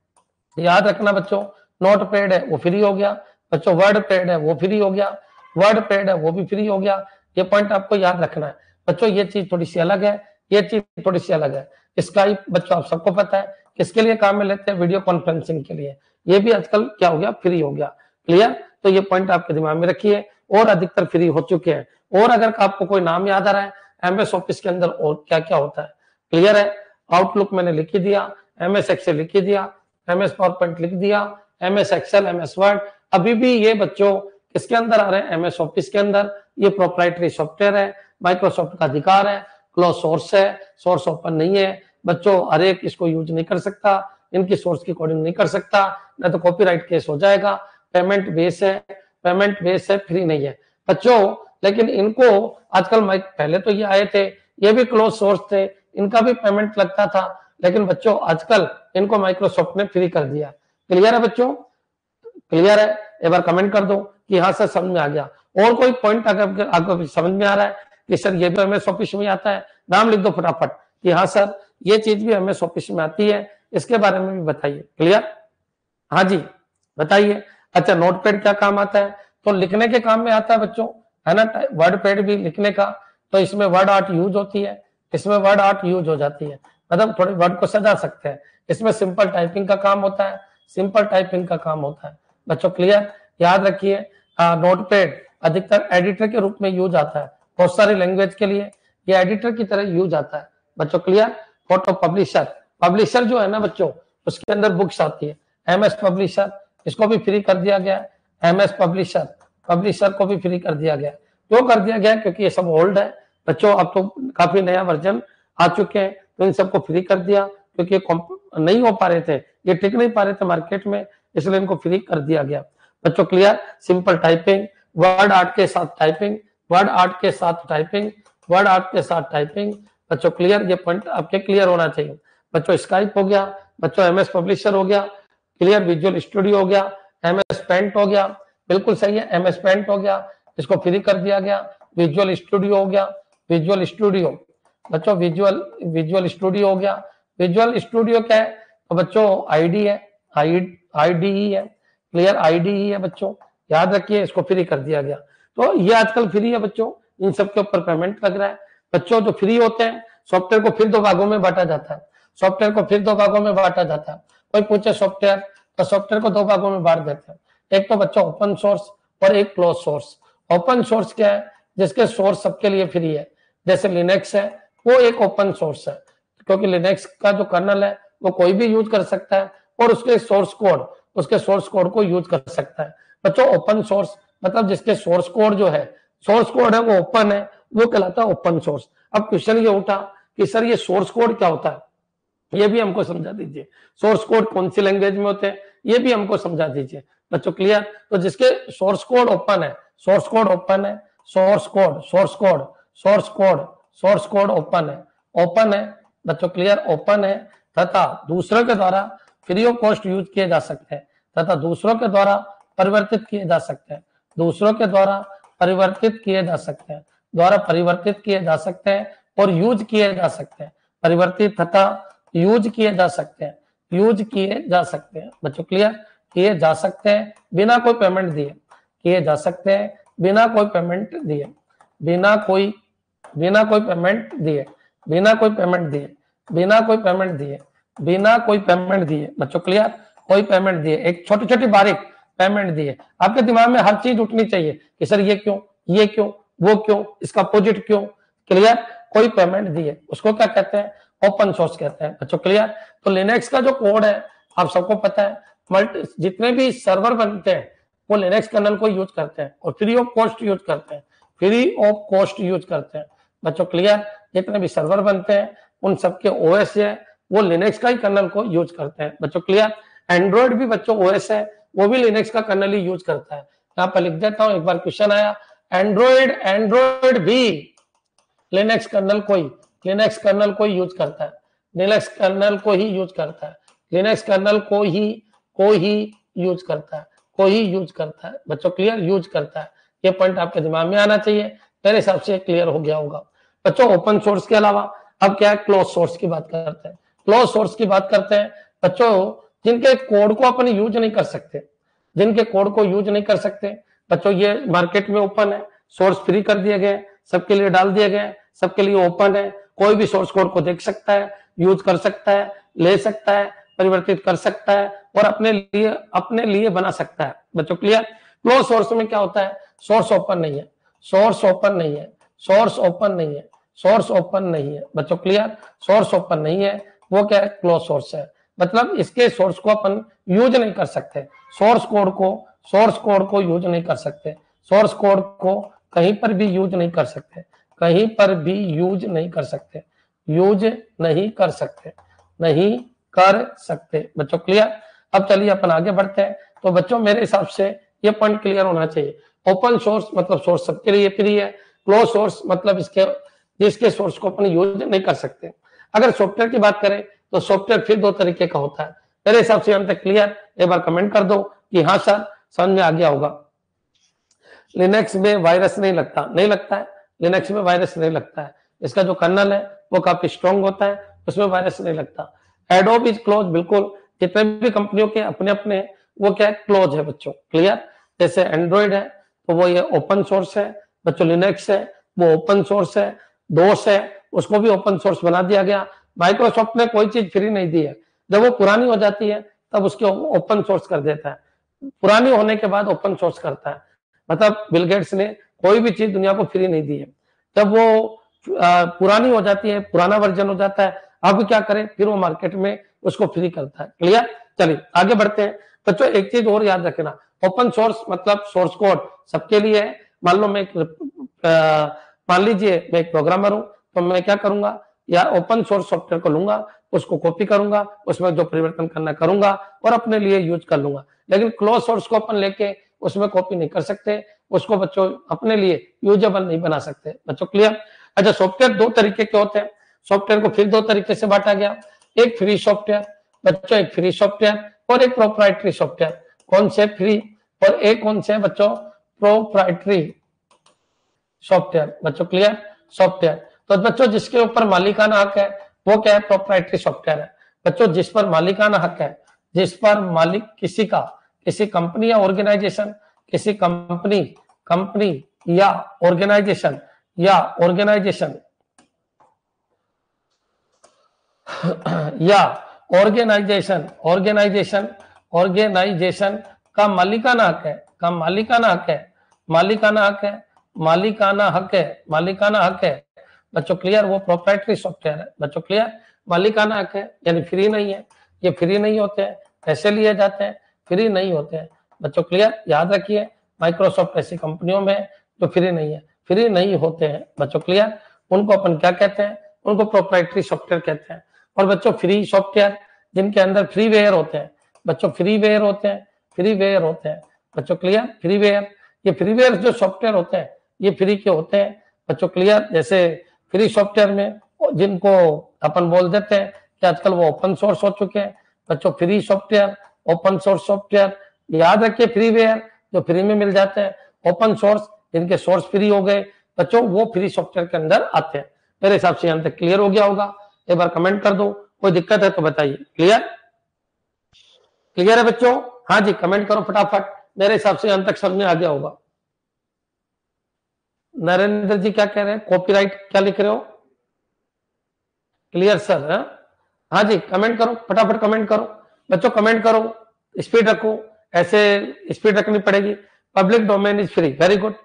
याद रखना बच्चों, नोटपैड है वो फ्री हो गया बच्चों, वर्ड पैड है वो फ्री हो गया, वर्ड पैड है वो भी फ्री हो गया। ये पॉइंट आपको याद रखना है बच्चों। ये चीज थोड़ी सी अलग है, ये चीज थोड़ी सी अलग है। स्काइप बच्चों आप सबको पता है किसके लिए काम में लेते हैं, वीडियो कॉन्फ्रेंसिंग के लिए। ये भी आजकल क्या हो गया, फ्री हो गया, क्लियर। तो ये पॉइंट आपके दिमाग में रखिए, और अधिकतर फ्री हो चुके हैं। और अगर आपको कोई नाम याद आ रहा है MS ऑफिस के अंदर और क्या क्या होता है, क्लियर है। आउटलुक मैंने लिख ही दिया, MS एक्सेल लिख ही दिया, MS पावर पॉइंट लिख दिया, MS एक्सेल, MS वर्ड। अभी भी ये बच्चों किसके अंदर आ रहे हैं, MS ऑफिस के अंदर। ये प्रोप्राइटरी सॉफ्टवेयर है, माइक्रोसॉफ्ट का अधिकार है, क्लोज सोर्स है, सोर्स ओपन नहीं है बच्चों। हर एक इसको यूज नहीं कर सकता, इनकी सोर्स की कोडिंग नहीं कर सकता, नहीं तो कॉपीराइट केस हो जाएगा। पेमेंट बेस है, पेमेंट बेस है, फ्री नहीं है बच्चों। लेकिन इनको आजकल पहले तो ये आए थे, ये भी क्लोज सोर्स थे, इनका भी पेमेंट लगता था, लेकिन बच्चों आजकल इनको माइक्रोसॉफ्ट ने फ्री कर दिया। क्लियर है बच्चों, क्लियर है। एक बार कमेंट कर दो कि हाँ सर समझ में आ गया। और कोई पॉइंट अगर आपको समझ में आ रहा है कि सर ये भी MS ऑफिस में आता है, नाम लिख दो फटाफट कि हाँ सर ये चीज भी MS ऑफिस में आती है, इसके बारे में भी बताइए, क्लियर। हाँ जी, बताइए। अच्छा, नोटपैड क्या काम आता है? तो लिखने के काम में आता है बच्चों, है ना। वर्ड पैड भी लिखने का, तो इसमें वर्ड आर्ट यूज होती है, इसमें वर्ड आर्ट यूज हो जाती है, मतलब थोड़े वर्ड को सजा सकते हैं। इसमें सिंपल टाइपिंग का काम होता है, सिंपल टाइपिंग का काम होता है बच्चों। क्लियर? याद रखिए, नोटपैड अधिकतर एडिटर के रूप में यूज आता है, बहुत सारी लैंग्वेज के लिए ये एडिटर की तरह यूज आता है बच्चों। क्लियर? फोटो पब्लिशर, पब्लिशर जो है ना बच्चों, उसके अंदर बुक्स आती है। MS पब्लिशर, इसको भी फ्री कर दिया गया है। MS पब्लिशर, पब्लिशर को भी फ्री कर दिया गया। क्यों कर दिया गया? क्योंकि ये सब ओल्ड है बच्चों, अब तो काफी नया वर्जन आ चुके हैं, तो इन सबको फ्री कर दिया, क्योंकि ये नहीं हो पा रहे थे, ये टिक नहीं पा रहे थे मार्केट में, इसलिए इनको फ्री कर दिया गया बच्चों। Clear? Simple typing, word art के साथ टाइपिंग, वर्ड आर्ट के साथ टाइपिंग, वर्ड आर्ट के साथ टाइपिंग बच्चों। क्लियर? ये पॉइंट आपके क्लियर होना चाहिए बच्चों। स्काइप हो गया बच्चों, MS पब्लिशर हो गया, क्लियर। विजुअल स्टूडियो हो गया, MS पेंट हो गया, बिल्कुल सही है, MS पेंट हो गया, इसको फ्री कर दिया गया। विजुअल स्टूडियो हो गया, विजुअल स्टूडियो बच्चों, विजुअल स्टूडियो हो गया। विजुअल स्टूडियो क्या है? तो बच्चों आईडी है, IDE है, क्लियर, IDE है बच्चों, याद रखिए, इसको फ्री कर दिया गया। तो ये आजकल फ्री है बच्चों, इन सब के ऊपर पेमेंट लग रहा है बच्चों। जो फ्री होते हैं, सॉफ्टवेयर को फिर दो भागों में बांटा जाता है, सॉफ्टवेयर को फिर दो भागों में बांटा जाता है। कोई पूछे सॉफ्टवेयर, तो सॉफ्टवेयर को दो भागों में बांट देते हैं, एक तो बच्चों ओपन सोर्स और एक क्लोज सोर्स। ओपन सोर्स क्या है? जिसके सोर्स सबके लिए फ्री है, जैसे लिनक्स है, वो एक ओपन सोर्स है, क्योंकि लिनक्स का जो कर्नल है वो कोई भी यूज कर सकता है, और उसके सोर्स कोड को यूज कर सकता है बच्चों। ओपन सोर्स मतलब जिसके सोर्स कोड जो है, सोर्स कोड है वो ओपन है, वो कहलाता है ओपन सोर्स। अब क्वेश्चन ये उठा कि सर ये सोर्स कोड क्या होता है, ये भी हमको समझा दीजिए। सोर्स कोड कौन सी लैंग्वेज में होते हैं, ये भी हमको समझा दीजिए बच्चों। क्लियर? तो जिसके सोर्स कोड ओपन है, सोर्स कोड ओपन है, सोर्स कोड ओपन है बच्चों। क्लियर? ओपन है, तथा दूसरों के द्वारा फ्री ऑफ कॉस्ट यूज किए जा सकते हैं, तथा दूसरों के द्वारा परिवर्तित किए जा सकते हैं, दूसरों के द्वारा परिवर्तित किए जा सकते हैं, द्वारा परिवर्तित किए जा सकते हैं और यूज किए जा सकते हैं, परिवर्तित तथा यूज किए जा सकते हैं, यूज किए जा सकते हैं बच्चों। क्लियर? किए जा सकते हैं बिना कोई पेमेंट दिए, किए जा सकते हैं बिना कोई पेमेंट दिए, बिना कोई पेमेंट दिए, बिना कोई पेमेंट दिए, बिना कोई पेमेंट दिए, बिना कोई पेमेंट दिए बच्चों। क्लियर? कोई पेमेंट दिए, एक छोटी छोटी बारीक पेमेंट दिए। आपके दिमाग में हर चीज उठनी चाहिए कि सर ये क्यों, वो क्यों, इसका अपोजिट क्यों। क्लियर? कोई पेमेंट दिए, उसको क्या कहते हैं? ओपन सोर्स कहते हैं बच्चों। क्लियर? तो लिनक्स का जो कोड है आप सबको पता है, जितने भी सर्वर बनते हैं वो लिनक्स कर्नल को यूज करते हैं और फ्री ऑफ कॉस्ट यूज करते हैं, फ्री ऑफ कॉस्ट यूज करते हैं बच्चों। क्लियर? जितने भी सर्वर बनते हैं उन सबके OS है वो लिनक्स का ही कर्नल को यूज करते हैं बच्चों। क्लियर? एंड्रॉइड भी बच्चों OS है, वो भी लिनक्स का कर्नल ही यूज करता है। यहाँ पर लिख देता हूं, एक बार क्वेश्चन आया, एंड्रॉइड भी लिनक्स कर्नल को ही यूज करता है, लिनक्स कर्नल को ही यूज करता है, लिनक्स कर्नल को ही यूज करता है बच्चों। क्लियर? यूज करता है, ये पॉइंट आपके दिमाग में आना चाहिए। मेरे हिसाब से क्लियर हो गया होगा बच्चों। ओपन सोर्स के अलावा अब क्या है? क्लोज सोर्स की बात करते हैं। क्लोज सोर्स की बात करते हैं बच्चों, जिनके कोड को अपन यूज नहीं कर सकते, जिनके कोड को यूज नहीं कर सकते बच्चों, ये मार्केट में ओपन है, सोर्स फ्री कर दिए गए, सबके लिए डाल दिए गए, सबके लिए ओपन है, कोई भी सोर्स कोड को देख सकता है, यूज कर सकता है, ले सकता है, परिवर्तित कर सकता है और अपने लिए बना सकता है बच्चों। क्लियर? क्लोज सोर्स में क्या होता है? सोर्स ओपन नहीं है, सोर्स ओपन नहीं है, सोर्स ओपन नहीं है, सोर्स ओपन नहीं है बच्चों। क्लियर? सोर्स ओपन नहीं है, वो क्या है? क्लोज सोर्स है, मतलब इसके सोर्स को अपन यूज नहीं कर सकते, सोर्स कोड को यूज नहीं कर सकते, सोर्स कोड को कहीं पर भी यूज नहीं कर सकते, कहीं पर भी यूज नहीं कर सकते, यूज नहीं कर सकते, नहीं कर सकते बच्चों। क्लियर? अब चलिए अपन आगे बढ़ते हैं। तो बच्चों मेरे हिसाब से ये पॉइंट क्लियर होना चाहिए। ओपन सोर्स मतलब सोर्स सबके लिए फ्री है, क्लोज सोर्स मतलब जिसके सोर्स को अपन यूज नहीं कर सकते। अगर सॉफ्टवेयर की बात करें तो सॉफ्टवेयर फिर दो तरीके का होता है। मेरे हिसाब से अंत तक क्लियर? एक बार कमेंट कर दो कि हाँ सर समझ में आ गया होगा। लिनक्स में वायरस नहीं लगता है, लिनक्स में वायरस नहीं लगता है, इसका जो कर्नल है वो काफी स्ट्रॉन्ग होता है, उसमें वायरस नहीं लगता। एडोब इज क्लोज, बिल्कुल, जितने भी कंपनियों के अपने अपने वो क्या है, क्लोज है बच्चों। क्लियर? जैसे एंड्रॉइड है तो वो ये ओपन सोर्स है बच्चों, लिनक्स है वो ओपन सोर्स है, डोस है उसको भी ओपन सोर्स बना दिया गया। माइक्रोसॉफ्ट ने कोई चीज फ्री नहीं दी है, जब वो पुरानी हो जाती है तब उसके ओपन सोर्स कर देता है, पुरानी होने के बाद ओपन सोर्स करता है। मतलब बिल गेट्स ने कोई भी चीज दुनिया को फ्री नहीं दी है, जब वो पुरानी हो जाती है, पुराना वर्जन हो जाता है, अब क्या करें, फिर वो मार्केट में उसको फ्री करता है। क्लियर? चलिए आगे बढ़ते हैं बच्चों। एक चीज और याद रखना, ओपन सोर्स मतलब सोर्स कोड सबके लिए है। मान लो मान लीजिए मैं एक प्रोग्रामर हूं, तो मैं क्या करूंगा, या ओपन सोर्स सॉफ्टवेयर को लूंगा, उसको कॉपी करूंगा, उसमें जो परिवर्तन करना करूंगा और अपने लिए यूज कर लूंगा। लेकिन क्लोज सोर्स को अपन लेके उसमें कॉपी नहीं कर सकते, उसको बच्चों अपने लिए यूजेबल नहीं बना सकते बच्चों। क्लियर? अच्छा, सॉफ्टवेयर दो तरीके के होते हैं, सॉफ्टवेयर को फिर दो तरीके से बांटा गया, एक फ्री सॉफ्टवेयर बच्चों, एक फ्री सॉफ्टवेयर और एक प्रोप्राइटरी सॉफ्टवेयर। कौन से फ्री और एक कौन से बच्चों, प्रोप्राइटरी सॉफ्टवेयर बच्चों। क्लियर? सॉफ्टवेयर तो बच्चों जिसके ऊपर मालिकाना हक है वो क्या है, प्रोप्राइटरी सॉफ्टवेयर है बच्चों। जिस पर मालिकाना हक है, जिस पर मालिक किसी का, किसी कंपनी या ऑर्गेनाइजेशन, किसी कंपनी कंपनी या ऑर्गेनाइजेशन या ऑर्गेनाइजेशन या ऑर्गेनाइजेशन ऑर्गेनाइजेशन ऑर्गेनाइजेशन का मालिकाना हक है, का मालिकाना हक है, मालिकाना हक है, मालिकाना हक है, मालिकाना हक है बच्चों। क्लियर? वो प्रोप्राइटरी सॉफ्टवेयर है बच्चों। क्लियर? मालिकाना हक है यानी फ्री नहीं है, ये फ्री नहीं होते हैं, पैसे लिए जाते हैं, फ्री नहीं होते हैं बच्चों। क्लियर? याद रखिए, माइक्रोसॉफ्ट ऐसी कंपनियों में जो फ्री नहीं है, फ्री नहीं होते हैं बच्चों। क्लियर? उनको अपन क्या कहते हैं, उनको प्रोप्राइटरी सॉफ्टवेयर कहते हैं। और बच्चों फ्री सॉफ्टवेयर जिनके अंदर फ्रीवेयर होते हैं बच्चों, फ्रीवेयर होते हैं, फ्रीवेयर होते हैं बच्चों। क्लियर? फ्रीवेयर, ये फ्रीवेयर जो सॉफ्टवेयर होते हैं ये फ्री के होते हैं बच्चों। क्लियर? जैसे फ्री सॉफ्टवेयर में जिनको अपन बोल देते हैं कि आजकल वो ओपन सोर्स हो चुके हैं बच्चों, free software, open source software. याद रखिए, फ्रीवेयर जो फ्री में मिल जाते हैं, ओपन सोर्स जिनके सोर्स फ्री हो गए बच्चों, वो फ्री सॉफ्टवेयर के अंदर आते हैं। मेरे हिसाब से यहां तक क्लियर हो गया होगा, एक बार कमेंट कर दो, कोई दिक्कत है तो बताइए। क्लियर? क्लियर है बच्चों? हाँ जी, कमेंट करो फटाफट, मेरे हिसाब से यहां तक समझ में आ गया होगा। नरेंद्र जी क्या कह रहे हैं, कॉपीराइट क्या लिख रहे हो? Clear sir? हाँ जी, कमेंट करो फटाफट, कमेंट करो बच्चों, कमेंट करो, स्पीड रखो, ऐसे स्पीड रखनी पड़ेगी। Public domain is free, very good.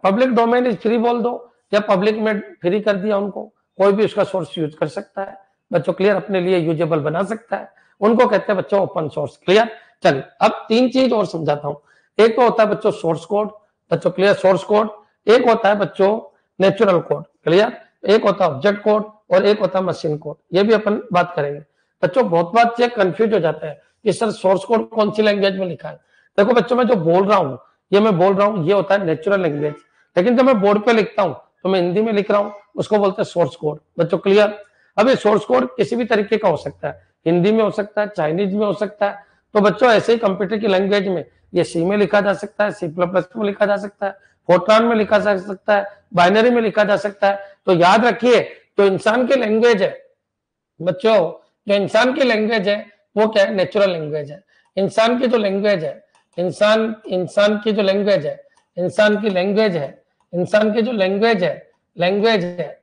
Public domain is free बोल दो, या पब्लिक में फ्री कर दिया उनको, कोई भी उसका सोर्स यूज कर सकता है बच्चों। क्लियर? अपने लिए यूजेबल बना सकता है, उनको कहते हैं बच्चों ओपन सोर्स। क्लियर? चलिए अब तीन चीज और समझाता हूं। एक तो होता है बच्चों सोर्स कोड बच्चों। क्लियर? Source code. एक होता है बच्चों नेचुरल कोड। क्लियर? एक होता है ऑब्जेक्ट कोड और एक होता है मशीन कोड। ये भी अपन बात करेंगे बच्चों। बहुत बात से कंफ्यूज हो जाता है कि सर सोर्स कोड कौन सी लैंग्वेज में लिखा है। देखो बच्चों, मैं जो बोल रहा हूँ, ये मैं बोल रहा हूँ, ये होता है नेचुरल लैंग्वेज, लेकिन जब मैं बोर्ड पे लिखता हूँ तो मैं हिंदी में लिख रहा हूँ, उसको बोलते हैं सोर्स कोड बच्चों। क्लियर? अब ये सोर्स कोड किसी भी तरीके का हो सकता है, हिंदी में हो सकता है, चाइनीज में हो सकता है। तो बच्चों ऐसे ही कंप्यूटर की लैंग्वेज में ये सी में लिखा जा सकता है, सी प्लस प्लस में लिखा जा सकता है, फोर्ट्रान में लिखा जा सकता है, बाइनरी में लिखा जा सकता है। तो याद रखिए, जो इंसान की लैंग्वेज है बच्चों, जो इंसान की लैंग्वेज है वो क्या है, नेचुरल लैंग्वेज है। इंसान की जो लैंग्वेज है, इंसान की जो लैंग्वेज है, इंसान की लैंग्वेज है, इंसान की जो लैंग्वेज है, लैंग्वेज है,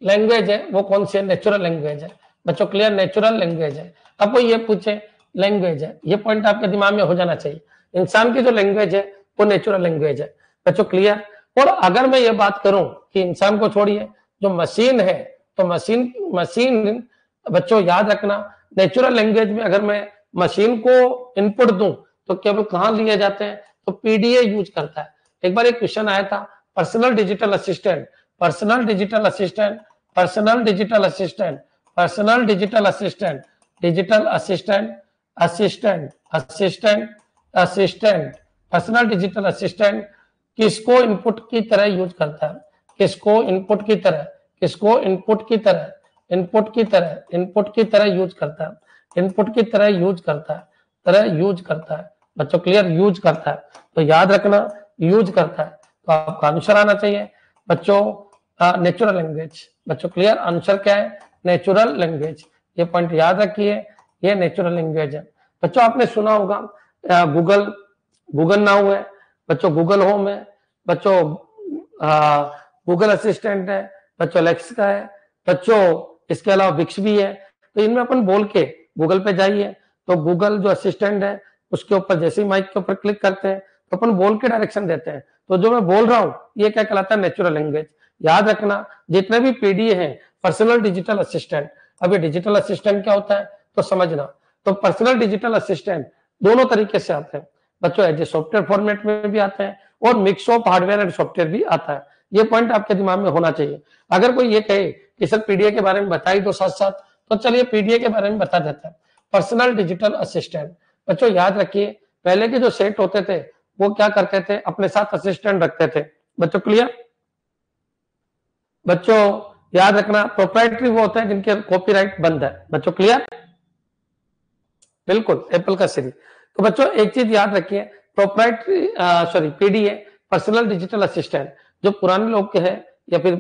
लैंग्वेज है वो कौन सी है, नेचुरल लैंग्वेज है बच्चों। क्लियर? नेचुरल लैंग्वेज है। अब कोई ये पूछे लैंग्वेज है, ये पॉइंट आपके दिमाग में हो जाना चाहिए। इंसान की जो लैंग्वेज है वो नेचुरल लैंग्वेज है बच्चों। क्लियर? और अगर मैं ये बात करूं कि इंसान को छोड़िए, जो मशीन है, तो मशीन मशीन बच्चों याद रखना, नेचुरल लैंग्वेज में अगर मैं मशीन को इनपुट दूं तो केवल कहां लिए जाते हैं, तो पीडीए यूज करता है। एक बार एक क्वेश्चन आया था, personal digital assistant, personal digital assistant, personal digital assistant, personal digital assistant, digital assistant, assistant, assistant, assistant, personal digital assistant किसको इनपुट की तरह यूज करता है, किसको इनपुट की तरह, किसको इनपुट की तरह, इनपुट की तरह, इनपुट की तरह यूज करता है, इनपुट की तरह यूज करता है, तरह यूज करता है बच्चों। क्लियर? यूज करता है, तो याद रखना यूज करता है, तो आपका आंसर आना चाहिए बच्चों नेचुरल लैंग्वेज बच्चों। क्लियर? आंसर क्या है, नेचुरल लैंग्वेज। ये पॉइंट याद रखिए, ये नेचुरल लैंग्वेज है। बच्चों आपने सुना होगा गूगल नाउ है, बच्चों गूगल होम है, बच्चों गूगल असिस्टेंट है, बच्चों एलेक्सा है, बच्चों इसके अलावा विक्स भी है। तो इनमें अपन बोल के गूगल पे जाइए तो गूगल जो असिस्टेंट है उसके ऊपर जैसे ही माइक के ऊपर क्लिक करते हैं तो अपन बोल के डायरेक्शन देते हैं। तो जो मैं बोल रहा हूं ये क्या कहलाता है, नेचुरल लैंग्वेज। याद रखना जितने भी पीडीए हैं, पर्सनल डिजिटल असिस्टेंट। अभी डिजिटल असिस्टेंट क्या होता है तो समझना। तो पर्सनल डिजिटल असिस्टेंट दोनों तरीके से आते हैं बच्चों, एज ए सॉफ्टवेयर फॉर्मेट में भी आते हैं और mix of hardware and software भी आता है। ये पॉइंट आपके दिमाग में होना चाहिए। अगर कोई ये कहे कि सर पीडीए के बारे में बताई दो साथ साथ, तो चलिए पीडीए के बारे में बता देता है। पर्सनल डिजिटल असिस्टेंट बच्चों याद रखिए, पहले के जो सेट होते थे वो क्या करते थे, अपने साथ असिस्टेंट रखते थे। बच्चों क्लियर? बच्चों याद रखना, प्रोप्राइटरी वो होते हैं जिनके कॉपीराइट बंद है। बच्चों क्लियर? बिल्कुल, एप्पल का सीरी। तो बच्चों एक चीज याद रखिए, proprietary PDA personal digital assistant जो पुराने लोग के हैं या फिर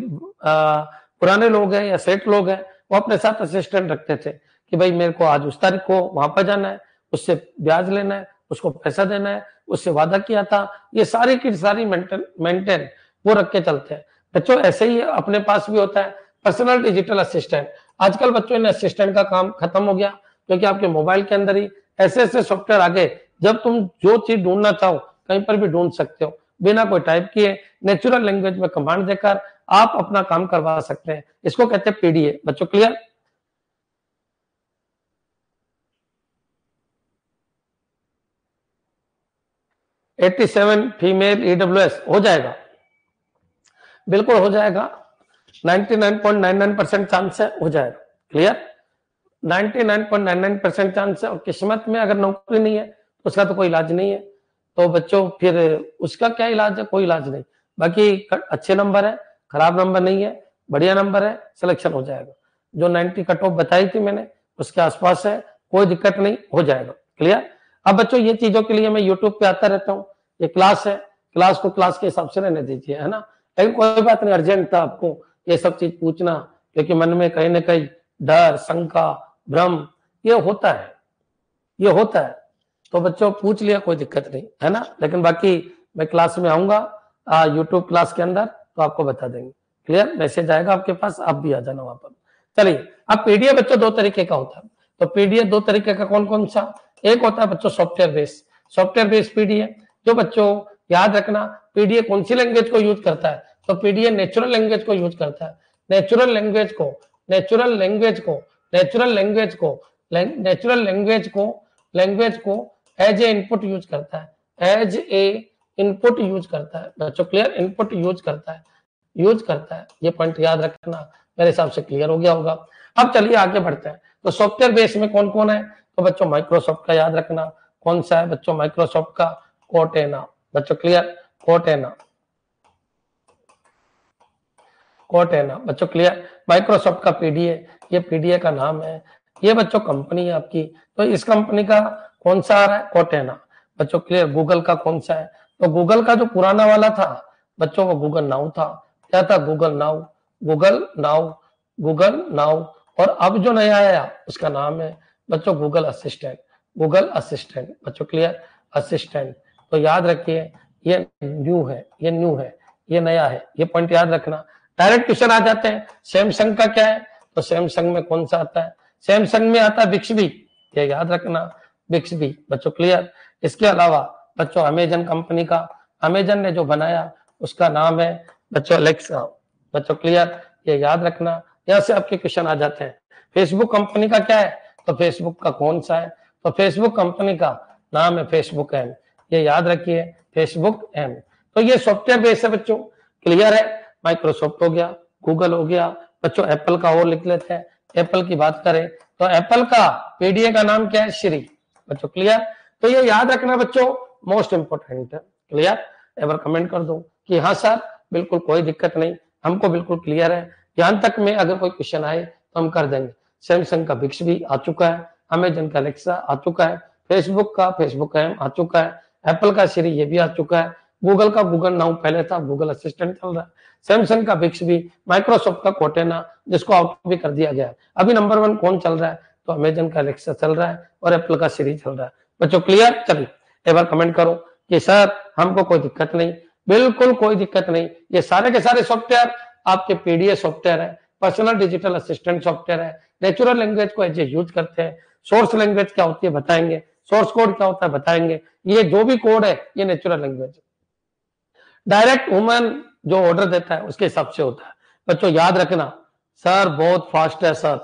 पुराने लोग हैं या सेठ लोग हैं, वो अपने साथ असिस्टेंट रखते थे कि भाई मेरे को आज उस तारीख को वहां पर जाना है, उससे ब्याज लेना है, उसको पैसा देना है, उससे वादा किया था। ये सारी की सारी मेंटेन वो रख के चलते हैं। बच्चों ऐसे ही अपने पास भी होता है पर्सनल डिजिटल असिस्टेंट। आजकल बच्चों इन असिस्टेंट का काम खत्म हो गया क्योंकि आपके मोबाइल के अंदर ही ऐसे ऐसे सॉफ्टवेयर आ गए, जब तुम जो चीज ढूंढना चाहो कहीं पर भी ढूंढ सकते हो, बिना कोई टाइप किए नेचुरल लैंग्वेज में कमांड देकर आप अपना काम करवा सकते हैं। इसको कहते हैं पीडीए। बच्चों क्लियर? फीमेल ईडब्ल्यूएस हो जाएगा, बिल्कुल हो जाएगा। 99.99% चांस है, हो जाएगा। क्लियर? 99.99% चांस है। और किस्मत में अगर नौकरी नहीं है तो उसका तो कोई इलाज नहीं है। तो बच्चों फिर उसका क्या इलाज है? कोई इलाज नहीं। बाकी अच्छे नंबर है, खराब नंबर नहीं है, बढ़िया नंबर है, सिलेक्शन हो जाएगा। जो 90 कट ऑफ बताई थी मैंने उसके आसपास है, कोई दिक्कत नहीं, हो जाएगा। क्लियर? अब बच्चों ये चीजों के लिए मैं यूट्यूब पे आता रहता हूँ, ये क्लास है, क्लास को क्लास के हिसाब से रहने दीजिए, है ना। लेकिन कोई बात नहीं, अर्जेंट था आपको ये सब चीज पूछना क्योंकि मन में कहीं ना कहीं डर, शंका, भ्रम ये होता है, ये होता है। तो बच्चों पूछ लिया, कोई दिक्कत नहीं, है ना। लेकिन बाकी मैं क्लास में आऊंगा यूट्यूब क्लास के अंदर तो आपको बता देंगे। क्लियर? मैसेज आएगा आपके पास, आप भी आ जाना वहां पर। चलिए, अब पीडीएफ बच्चों दो तरीके का होता है। तो पीडीएफ दो तरीके का कौन कौन सा? एक होता है बच्चों सॉफ्टवेयर बेस्ड पीडीएफ। जो बच्चों याद रखना, पीडीएफ कौन सी लैंग्वेज को यूज करता है? तो पीडीएफ नेचुरल लैंग्वेज को यूज करता है। नेचुरल लैंग्वेज को एज ए इनपुट यूज करता है, एज ए इनपुट यूज करता है। बच्चों क्लियर? इनपुट यूज करता है। ये पॉइंट याद रखना, मेरे हिसाब से क्लियर हो गया होगा। अब चलिए आगे बढ़ते हैं। तो सॉफ्टवेयर बेस में कौन कौन है? तो बच्चों माइक्रोसॉफ्ट का याद रखना, कौन सा है बच्चों? माइक्रोसॉफ्ट का कोर्टेना। बच्चों क्लियर? कोर्टेना बच्चों क्लियर? माइक्रोसॉफ्ट का पीडीए, ये पीडीए का नाम है। ये बच्चों कंपनी है आपकी, तो इस कंपनी का कौन सा आ रहा है? कोर्टेना। बच्चों क्लियर? गूगल का कौन सा है? तो गूगल का जो पुराना वाला था बच्चों वो गूगल नाउ था। क्या था? Google now. और अब जो नया आया उसका नाम है बच्चों गूगल असिस्टेंट। बच्चों क्लियर? असिस्टेंट। तो याद रखिए ये न्यू है, ये नया है, ये पॉइंट याद रखना। डायरेक्ट क्वेश्चन आ जाते हैं। सैमसंग का क्या है? तो सैमसंग में कौन सा आता है? सैमसंग में आता है बिक्सबी, ये याद रखना, बिक्सबी। बच्चों क्लियर? इसके अलावा बच्चों अमेजन कंपनी का, अमेजन ने जो बनाया उसका नाम है बच्चों एलेक्सा। बच्चों क्लियर? ये याद रखना, यहां से आपके क्वेश्चन आ जाते हैं। फेसबुक कंपनी का क्या है? तो फेसबुक का कौन सा है? तो फेसबुक कंपनी का नाम है फेसबुक एम, ये याद रखिए, फेसबुक एम। तो ये सॉफ्टवेयर बेस है बच्चों। क्लियर है? माइक्रोसॉफ्ट हो गया, गूगल हो गया। बच्चों एप्पल का और लिख लेते हैं। एप्पल की बात करें तो एप्पल का पीडीए का नाम क्या है? श्री। बच्चों क्लियर? तो ये याद रखना बच्चों, मोस्ट इंपोर्टेंट है। क्लियर? एक बार कमेंट कर दो कि हाँ सर बिल्कुल कोई दिक्कत नहीं, हमको बिल्कुल क्लियर है। यहां तक में अगर कोई क्वेश्चन आए तो हम कर देंगे। सैमसंग का बिक्सबी आ चुका है, अमेजन का एलेक्सा आ चुका है, फेसबुक का फेसबुक एम आ चुका है, एप्पल का श्री ये भी आ चुका है, गूगल का गूगल नाउ पहले था, गूगल असिस्टेंट चल रहा है, सैमसंग का बिक्सबी, माइक्रोसॉफ्ट का कोर्टेना जिसको आउट भी कर दिया गया है। अभी नंबर 1 कौन चल रहा है? तो अमेजन का एलेक्सा चल रहा है और एप्पल का सिरी चल रहा है। बच्चों क्लियर? चलिए एक बार कमेंट करो कि सर हमको कोई दिक्कत नहीं। बिल्कुल कोई दिक्कत नहीं, ये सारे के सारे सॉफ्टवेयर आपके पीडीए सॉफ्टवेयर है, पर्सनल डिजिटल असिस्टेंट सॉफ्टवेयर है, नेचुरल लैंग्वेज को एज ए यूज करते हैं। सोर्स लैंग्वेज क्या होती है बताएंगे, सोर्स कोड क्या होता है बताएंगे। ये जो भी कोड है ये नेचुरल लैंग्वेज है। डायरेक्ट ह्यूमन जो ऑर्डर देता है उसके हिसाब से होता है। बच्चों याद रखना, सर बहुत फास्ट है सर,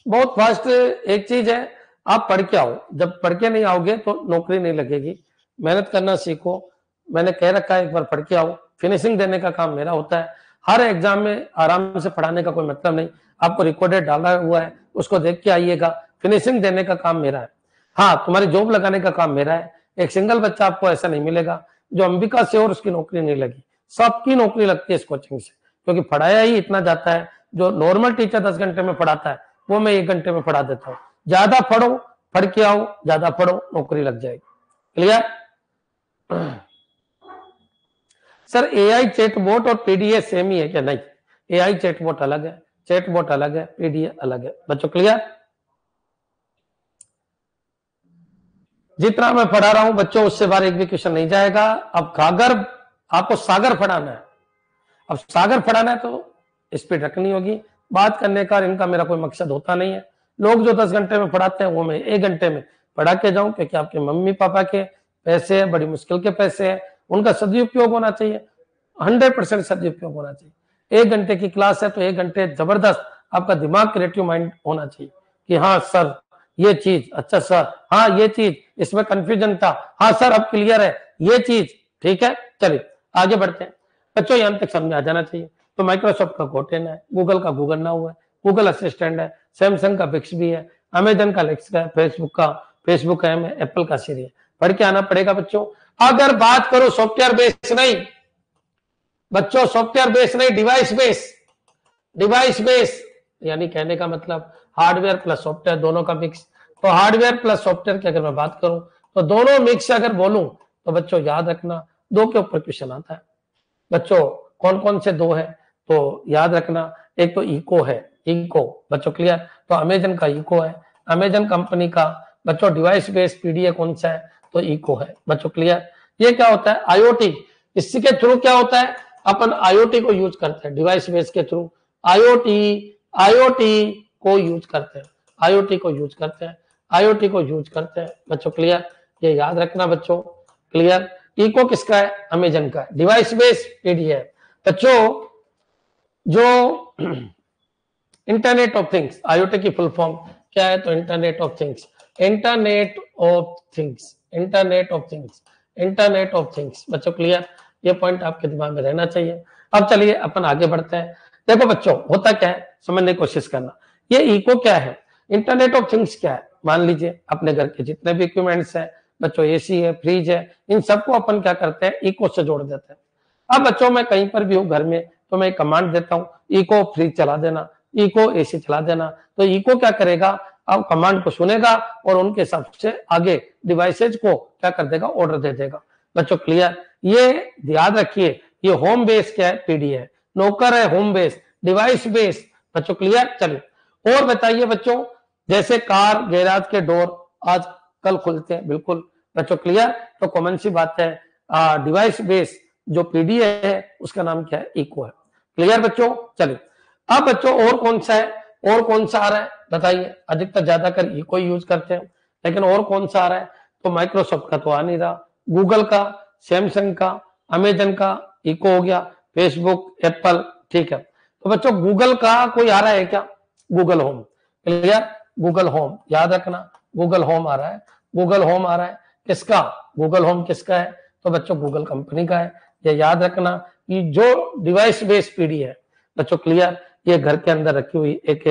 बहुत फास्ट। एक चीज है, आप पढ़ के आओ, जब पढ़ के नहीं आओगे तो नौकरी नहीं लगेगी। मेहनत करना सीखो, मैंने कह रखा है एक बार पढ़ के आओ। फिनिशिंग देने का काम मेरा होता है। हर एग्जाम में आराम से पढ़ाने का कोई मतलब नहीं, आपको रिकॉर्डेड डाला हुआ है उसको देख के आइएगा। फिनिशिंग देने का काम मेरा है। हाँ, तुम्हारी जॉब लगाने का काम मेरा है। एक सिंगल बच्चा आपको ऐसा नहीं मिलेगा जो अंबिका से और उसकी नौकरी नहीं लगी। सबकी नौकरी लगती है इस कोचिंग से, क्योंकि पढ़ाया ही इतना जाता है। जो नॉर्मल टीचर 10 घंटे में पढ़ाता है वो मैं 1 घंटे में पढ़ा देता हूँ। ज्यादा पढ़ो, पढ़ के आओ, ज्यादा पढ़ो, नौकरी लग जाएगी। क्लियर? सर एआई चैटबॉट और पीडीए सेम ही है क्या? नहीं, एआई चैटबॉट अलग है, चैटबॉट अलग है, पीडीए अलग है। बच्चों क्लियर? जितना मैं पढ़ा रहा हूं बच्चों उससे बाहर एक भी क्वेश्चन नहीं जाएगा। अब अगर आपको सागर पढ़ाना है, अब सागर पढ़ाना है तो स्पीड रखनी होगी। बात करने का इनका मेरा कोई मकसद होता नहीं है। लोग जो 10 घंटे में पढ़ाते हैं वो मैं 1 घंटे में पढ़ा के जाऊं, क्योंकि आपके मम्मी पापा के पैसे हैं, बड़ी मुश्किल के पैसे हैं, उनका सदुपयोग होना चाहिए। 100% सदुपयोग होना चाहिए। 1 घंटे की क्लास है तो 1 घंटे जबरदस्त आपका दिमाग, क्रिएटिव माइंड होना चाहिए कि हाँ सर ये चीज, अच्छा सर हाँ ये चीज, इसमें कंफ्यूजन था, हाँ सर अब क्लियर है ये चीज। ठीक है, चलिए आगे बढ़ते हैं। बच्चों यहां तक समझ आ जाना चाहिए। तो माइक्रोसॉफ्ट का गोटेन है, गूगल का गूगल नाउ है, गूगल असिस्टेंट है, सैमसंग का बिक्सबी है, अमेजन का लेक्सा है, फेसबुक है, एप्पल का सिरी है। पढ़ के आना पड़ेगा बच्चों। अगर बात करो सॉफ्टवेयर बेस नहीं बच्चों, सॉफ्टवेयर बेस नहीं, डिवाइस बेस। डिवाइस बेस यानी कहने का मतलब हार्डवेयर प्लस सॉफ्टवेयर दोनों का मिक्स। तो हार्डवेयर प्लस सॉफ्टवेयर की अगर मैं बात करूं तो दोनों मिक्स अगर बोलूं तो बच्चों याद रखना 2 के ऊपर क्वेश्चन आता है। बच्चों कौन कौन से 2 है तो याद रखना, एक तो इको है, इको। बच्चों क्लियर? तो अमेजन का इको है, अमेजन कंपनी का। बच्चों डिवाइस बेस्ड पीडीए कौन सा है तो इको है। बच्चों क्लियर? ये क्या होता है? आईओटी। इसी के थ्रू क्या होता है, अपन आईओटी को यूज करते हैं, डिवाइस बेस के थ्रू आईओटी को यूज करते हैं, आईओटी को यूज करते हैं, आईओटी को यूज करते हैं। बच्चों क्लियर? ये याद रखना बच्चों। क्लियर? इको किसका है? अमेजन का है, डिवाइस बेस्ड पीडीए है। बच्चों जो इंटरनेट ऑफ थिंग्स, आईओटी की फुल फॉर्म क्या है तो internet of things, internet of things, internet of things, internet of things. बच्चों क्लियर? ये पॉइंट आपके दिमाग में रहना चाहिए। अब चलिए अपन आगे बढ़ते हैं। देखो बच्चों होता क्या है समझने की कोशिश करना। ये इको क्या है, इंटरनेट ऑफ थिंग्स क्या है। मान लीजिए अपने घर के जितने भी इक्विपमेंट्स हैं बच्चों, एसी है, फ्रिज है, इन सबको अपन क्या करते हैं इको से जोड़ देते हैं। अब बच्चों मैं कहीं पर भी हूँ घर में तो मैं कमांड देता हूँ इको फ्रिज चला देना, इको एसी चला देना। तो इको क्या करेगा, अब कमांड को सुनेगा और उनके हिसाब से आगे डिवाइसेज को क्या कर देगा, ऑर्डर दे देगा। बच्चों क्लियर? ये याद रखिए, ये होम बेस क्या है, पीडी है, नौकर है होम बेस, डिवाइस बेस। बच्चों क्लियर? चलिए और बताइए बच्चों, जैसे कार गैराज के डोर आज कल खुलते हैं, बिल्कुल। बच्चों क्लियर? तो कॉमन सी बात है, डिवाइस बेस जो पीडीए है उसका नाम क्या है, इको है। क्लियर बच्चों? चलिए अब बच्चों और कौन सा है, और कौन सा आ रहा है बताइए। अधिकतर ज्यादातर इको यूज करते हैं, लेकिन और कौन सा आ रहा है तो माइक्रोसॉफ्ट का तो आ नहीं रहा, गूगल का, सैमसंग का, अमेजन का इको हो गया, फेसबुक, एप्पल। ठीक है, तो बच्चों गूगल का कोई आ रहा है क्या, Google home. Clear? Google home याद रखना, गूगल होम आ रहा है, गूगल होम आ रहा है। किसका? गूगल होम किसका है तो बच्चों गूगल कंपनी का है। ये याद रखना कि जो डिवाइस बेस्ड पीडी है बच्चों क्लियर, ये घर के अंदर रखी हुई एक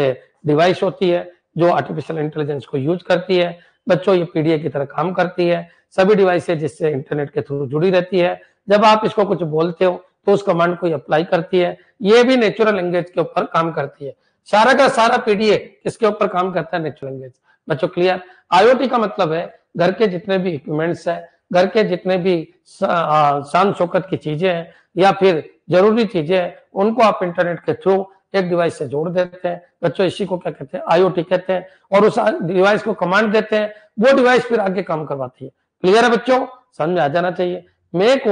डिवाइस होती है जो आर्टिफिशियल इंटेलिजेंस को यूज करती है। बच्चों ये पीडीए की तरह काम करती है, सभी डिवाइसेज जिससे इंटरनेट के थ्रू जुड़ी रहती है। जब आप इसको कुछ बोलते हो तो उस कमांड को अप्लाई करती है। ये भी नेचुरल लैंग्वेज के ऊपर काम करती है। सारा का सारा पीडीए किसके ऊपर काम करता है, नेचुरल लैंग्वेज। बच्चों क्लियर? आईओटी का मतलब है घर के जितने भी इक्विपमेंट्स है, घर के जितने भी शान शौकत की चीजें हैं या फिर जरूरी चीजें हैं, उनको आप इंटरनेट के थ्रू एक डिवाइस से जोड़ देते हैं बच्चों, इसी को क्या कहते हैं, IoT कहते हैं, और उस डिवाइस को कमांड देते हैं, वो डिवाइस फिर आगे काम करवाती है। क्लियर है बच्चों, समझ में आ जाना चाहिए। मेक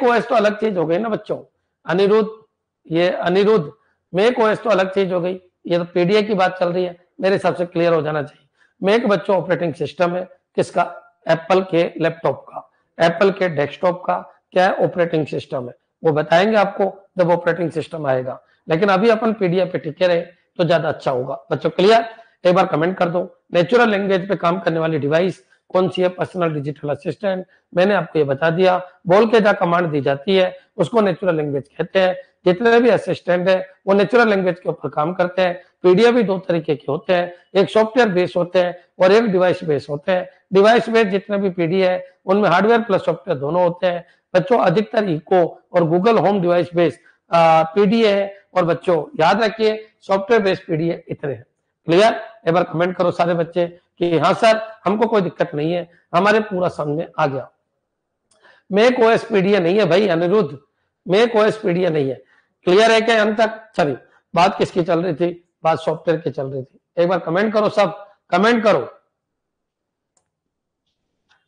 ओएस तो अलग चीज हो गई ना बच्चों, अनिरुद्ध मेक ओएस तो अलग चीज हो गई, ये तो पीडीए की बात चल रही है, मेरे हिसाब से क्लियर हो जाना चाहिए। मेक बच्चों ऑपरेटिंग सिस्टम है, किसका, एप्पल के लैपटॉप का, एप्पल के डेस्कटॉप का क्या है, ऑपरेटिंग सिस्टम है, वो बताएंगे आपको जब ऑपरेटिंग सिस्टम आएगा, लेकिन अभी अपन पीडीए पे टिके रहे तो ज्यादा अच्छा होगा बच्चों। क्लियर, एक बार कमेंट कर दो, नेचुरल लैंग्वेज पे काम करने वाली डिवाइस कौन सी है, पर्सनल डिजिटल असिस्टेंट, मैंने आपको ये बता दिया, बोल के जहाँ कमांड दी जाती है उसको नेचुरल लैंग्वेज कहते हैं। जितने भी असिस्टेंट है वो नेचुरल लैंग्वेज के ऊपर काम करते हैं। पीडीए भी दो तरीके के होते हैं, एक सॉफ्टवेयर बेस होते हैं और एक डिवाइस बेस होते हैं। डिवाइस बेस जितने भी पीडीए है उनमें हार्डवेयर प्लस सॉफ्टवेयर दोनों होते हैं बच्चों। अधिकतर इको और Google home device base PDA है, और बच्चों याद रखिए सॉफ्टवेयर बेस्ड पीडीए इतने हैं। क्लियर, एक बार कमेंट करो सारे बच्चे कि हाँ सर हमको कोई दिक्कत नहीं है, हमारे पूरा समझ में आ गया। मेक ओएस पीडीए नहीं है भाई अनिरुद्ध, मेक ओएस पीडीए नहीं है। क्लियर है क्या अंत तक? चलिए, बात किसकी चल रही थी, बात सॉफ्टवेयर की चल रही थी। एक बार कमेंट करो, सब कमेंट करो,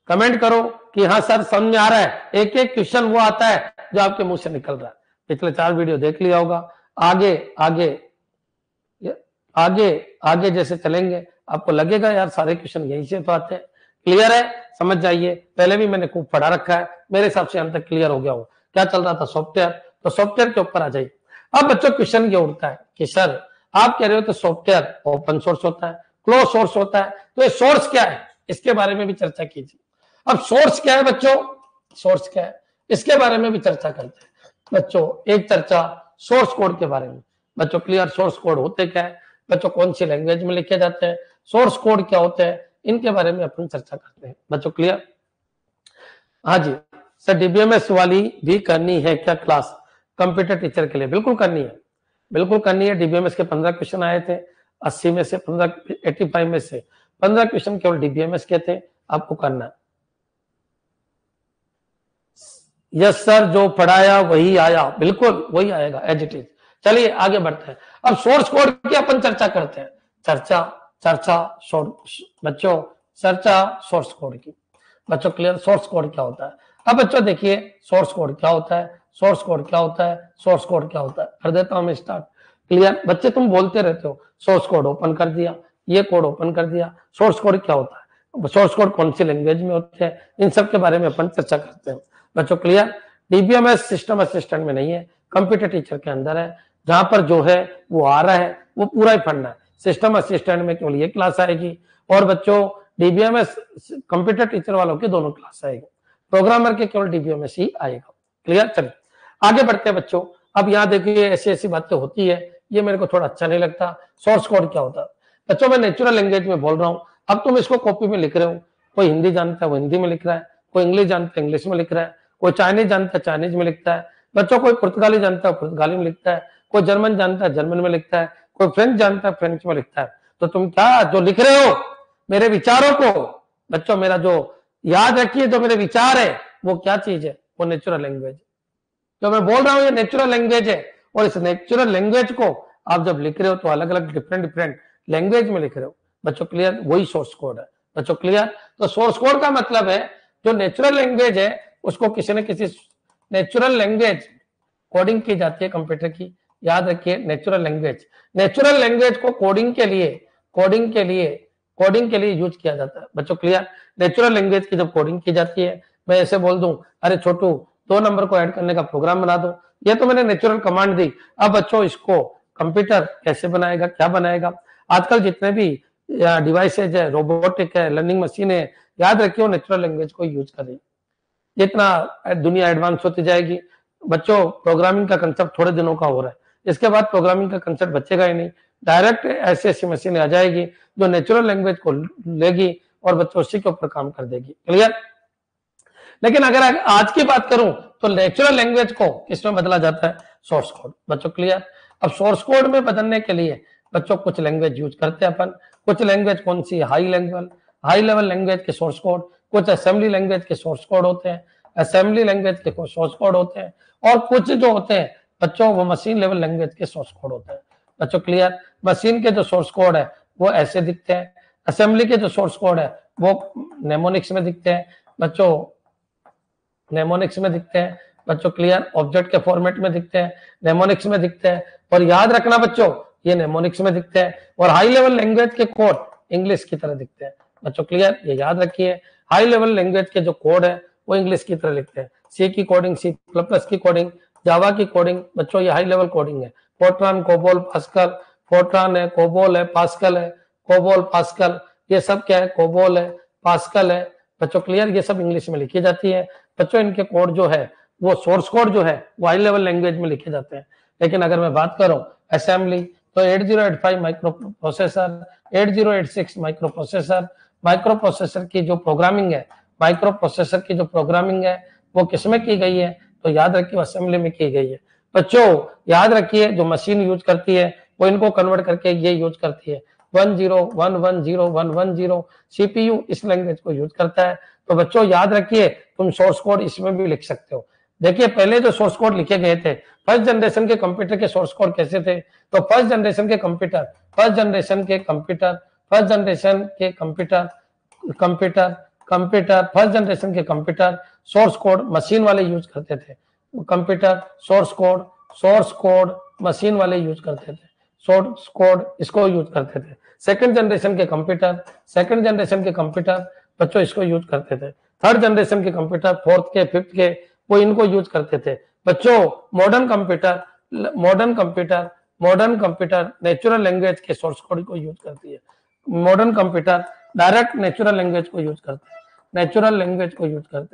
कमेंट करो कि हाँ सर समझ में आ रहा है। एक एक क्वेश्चन वो आता है जो आपके मुंह से निकल रहा है, पिछले 4 वीडियो देख लिया होगा। आगे आगे आगे आगे जैसे चलेंगे आपको लगेगा यार सारे क्वेश्चन यहीं से तो आते हैं। क्लियर है, समझ जाइए, पहले भी मैंने खूब पढ़ा रखा है, मेरे हिसाब से अंत तक क्लियर हो गया हो। क्या चल रहा था, सॉफ्टवेयर, तो सॉफ्टवेयर के ऊपर आ जाइए। अब बच्चों क्वेश्चन ये उठता है कि सर आप कह रहे हो तो सॉफ्टवेयर ओपन सोर्स होता है, क्लोज सोर्स होता है, तो ये सोर्स क्या है, इसके बारे में भी चर्चा कीजिए। अब सोर्स क्या है बच्चों, सोर्स क्या है इसके बारे में भी चर्चा करते हैं बच्चों। एक चर्चा सोर्स कोड के बारे में बच्चों। क्लियर, सोर्स कोड होते क्या है बच्चों, कौन सी लैंग्वेज में लिखे जाते हैं, सोर्स कोड क्या होते हैं, इनके बारे में अपन चर्चा करते हैं बच्चों। क्लियर, हाँ जी सर डीबीएमएस वाली भी करनी है क्या क्लास कंप्यूटर टीचर के लिए? बिल्कुल करनी है, बिल्कुल करनी है। डीबीएमएस के 15 क्वेश्चन आए थे, 80 में से 15, 85 में से 15 क्वेश्चन केवल डीबीएमएस के थे, आपको करना है। यस सर, जो पढ़ाया वही आया, बिल्कुल वही आएगा एज इट इज। चलिए आगे बढ़ते हैं। अब सोर्स कोड की अपन चर्चा करते हैं, चर्चा बच्चों, चर्चा सोर्स कोड की बच्चों। क्लियर, सोर्स कोड क्या होता है? अब बच्चों देखिए सोर्स कोड क्या होता है, सोर्स कोड क्या होता है, सोर्स कोड क्या होता है, कर देता हूं मैं स्टार्ट। क्लियर बच्चे, तुम बोलते रहते हो सोर्स कोड ओपन कर दिया, ये कोड ओपन कर दिया, सोर्स कोड क्या होता है, सोर्स कोड कौन सी लैंग्वेज में होते हैं, इन सब के बारे में अपन चर्चा करते हैं बच्चों। क्लियर, डीबीएमएस सिस्टम असिस्टेंट में नहीं है, कंप्यूटर टीचर के अंदर है, जहां पर जो है वो आ रहा है वो पूरा ही पढ़ना है। सिस्टम असिस्टेंट में केवल ये क्लास आएगी, और बच्चों डीबीएमएस कंप्यूटर टीचर वालों की दोनों क्लास आएगी, प्रोग्रामर के केवल डीबीएमएस ही आएगा। क्लियर, चलिए आगे बढ़ते हैं बच्चों। अब यहाँ देखिए ऐसी ऐसी बातें होती है, ये मेरे को थोड़ा अच्छा नहीं लगता। सोर्स कोड क्या होता है बच्चों, मैं नेचुरल लैंग्वेज में बोल रहा हूँ, अब तुम इसको कॉपी में लिख रहे हो, कोई हिंदी जानता है वो हिंदी में लिख रहा है, कोई इंग्लिश जानता है इंग्लिश में लिख रहा है, कोई चाइनीज जानता है चाइनीज में लिखता है बच्चों, कोई पुर्तगाली जानता है पुर्तगाली में लिखता है, कोई जर्मन जानता है जर्मन में लिखता है, कोई फ्रेंच जानता है फ्रेंच में लिखता है। तो तुम क्या जो लिख रहे हो मेरे विचारों को बच्चों, मेरा जो याद रखिए जो मेरे विचार है वो क्या चीज है, वो नेचुरल लैंग्वेज। जो मैं बोल रहा हूँ ये नेचुरल लैंग्वेज है, और इस नेचुरल लैंग्वेज को आप जब लिख रहे हो तो अलग अलग डिफरेंट लैंग्वेज में लिख रहे हो बच्चों। क्लियर, वही सोर्स कोड है बच्चों। क्लियर, तो सोर्स कोड का मतलब है जो नेचुरल लैंग्वेज है उसको किसी न किसी नेचुरल लैंग्वेज कोडिंग की जाती है कंप्यूटर की। याद रखिए नेचुरल लैंग्वेज को कोडिंग के लिए यूज किया जाता है बच्चों। क्लियर, नेचुरल लैंग्वेज की जब कोडिंग की जाती है, मैं ऐसे बोल दूं अरे छोटू 2 नंबर को ऐड करने का प्रोग्राम बना दो, ये तो मैंने नेचुरल कमांड दी। अब बच्चों इसको कंप्यूटर कैसे बनाएगा, क्या बनाएगा? आजकल जितने भी डिवाइसेज है, रोबोटिक है, लर्निंग मशीन है, याद रखिए नेचुरल लैंग्वेज को यूज करें। जितना दुनिया एडवांस होती जाएगी बच्चों, प्रोग्रामिंग का कंसेप्ट थोड़े दिनों का हो रहा है, इसके बाद प्रोग्रामिंग का कंसेप्ट बचेगा ही नहीं। डायरेक्ट ऐसी ऐसी मशीनें आ जाएगी जो नेचुरल लैंग्वेज को लेगी और बच्चों उसी के ऊपर काम कर देगी। क्लियर, लेकिन अगर आज की बात करूं तो नेचुरल लैंग्वेज को किसमें बदला जाता है? सोर्स कोड बच्चों। क्लियर, अब सोर्स कोड में बदलने के लिए बच्चों कुछ लैंग्वेज यूज करते हैं अपन। कुछ लैंग्वेज कौन सी, हाई लेवल लैंग्वेज के सोर्स कोड, कुछ असेंबली लैंग्वेज के सोर्स कोड होते हैं, असेंबली लैंग्वेज के सोर्स कोड होते हैं, और कुछ जो होते हैं बच्चों वो मशीन लेवल लैंग्वेज के सोर्स कोड होते हैं। बच्चों क्लियर, मशीन के जो सोर्स कोड है वो ऐसे दिखते हैं, असेंबली के जो सोर्स कोड है वो नेमोनिक्स में दिखते हैं। बच्चों नेमोनिक्स में दिखते हैं। बच्चों क्लियर, ऑब्जेक्ट के फॉर्मेट में दिखते हैं, नेमोनिक्स में दिखते हैं। और याद रखना बच्चों, ये नेमोनिक्स में दिखते हैं और हाई लेवल लैंग्वेज के कोड इंग्लिश की तरह दिखते हैं। बच्चों क्लियर, ये याद रखिए, हाई लेवल लैंग्वेज के जो कोड है वो इंग्लिश की तरह लिखते हैं। सी की कोडिंग, सी प्लस प्लस की कोडिंग, जावा की कोडिंग, बच्चों ये हाई लेवल कोडिंग है। फोर्ट्रान, कोबोल, पास्कल, फोर्ट्रान है, कोबोल है, पास्कल है, कोबोल, पास्कल, ये सब क्या है, कोबोल है, पास्कल है। बच्चों क्लियर, ये सब इंग्लिश में लिखी जाती है। बच्चों इनके कोड जो है वो सोर्स कोड जो है वो हाई लेवल लैंग्वेज में लिखे जाते हैं। लेकिन अगर मैं बात करूं असेंबली, तो 8085 micro processor, 8086 micro processor, micro processor की जो प्रोग्रामिंग है, माइक्रो प्रोसेसर की जो प्रोग्रामिंग है वो किसमें की गई है, तो याद रखिए असेंबली में की गई है। बच्चों याद रखिए, जो मशीन यूज करती है वो इनको कन्वर्ट करके ये यूज करती है। 10 सीपीयू इस लैंग्वेज को यूज करता है। तो बच्चों याद रखिए, तुम सोर्स कोड इसमें भी लिख सकते हो। देखिए पहले जो सोर्स कोड लिखे गए थे, फर्स्ट जनरेशन के कंप्यूटर के सोर्स कोड कैसे थे, तो फर्स्ट जनरेशन के कंप्यूटर, फर्स्ट जनरेशन के कंप्यूटर, फर्स्ट जनरेशन के कंप्यूटर, कंप्यूटर फर्स्ट जनरेशन के कंप्यूटर सोर्स कोड मशीन वाले यूज करते थे। कंप्यूटर सोर्स कोड मशीन वाले यूज करते थे, सोर्स कोड इसको यूज करते थे। सेकंड जनरेशन के कंप्यूटर बच्चों इसको यूज करते थे। थर्ड जनरेशन के कंप्यूटर, फोर्थ के, फिफ्थ के, वो इनको यूज करते थे। बच्चों मॉडर्न कंप्यूटर नेचुरल लैंग्वेज के सोर्स कोड को यूज करती है। Modern computer direct natural language को यूज करते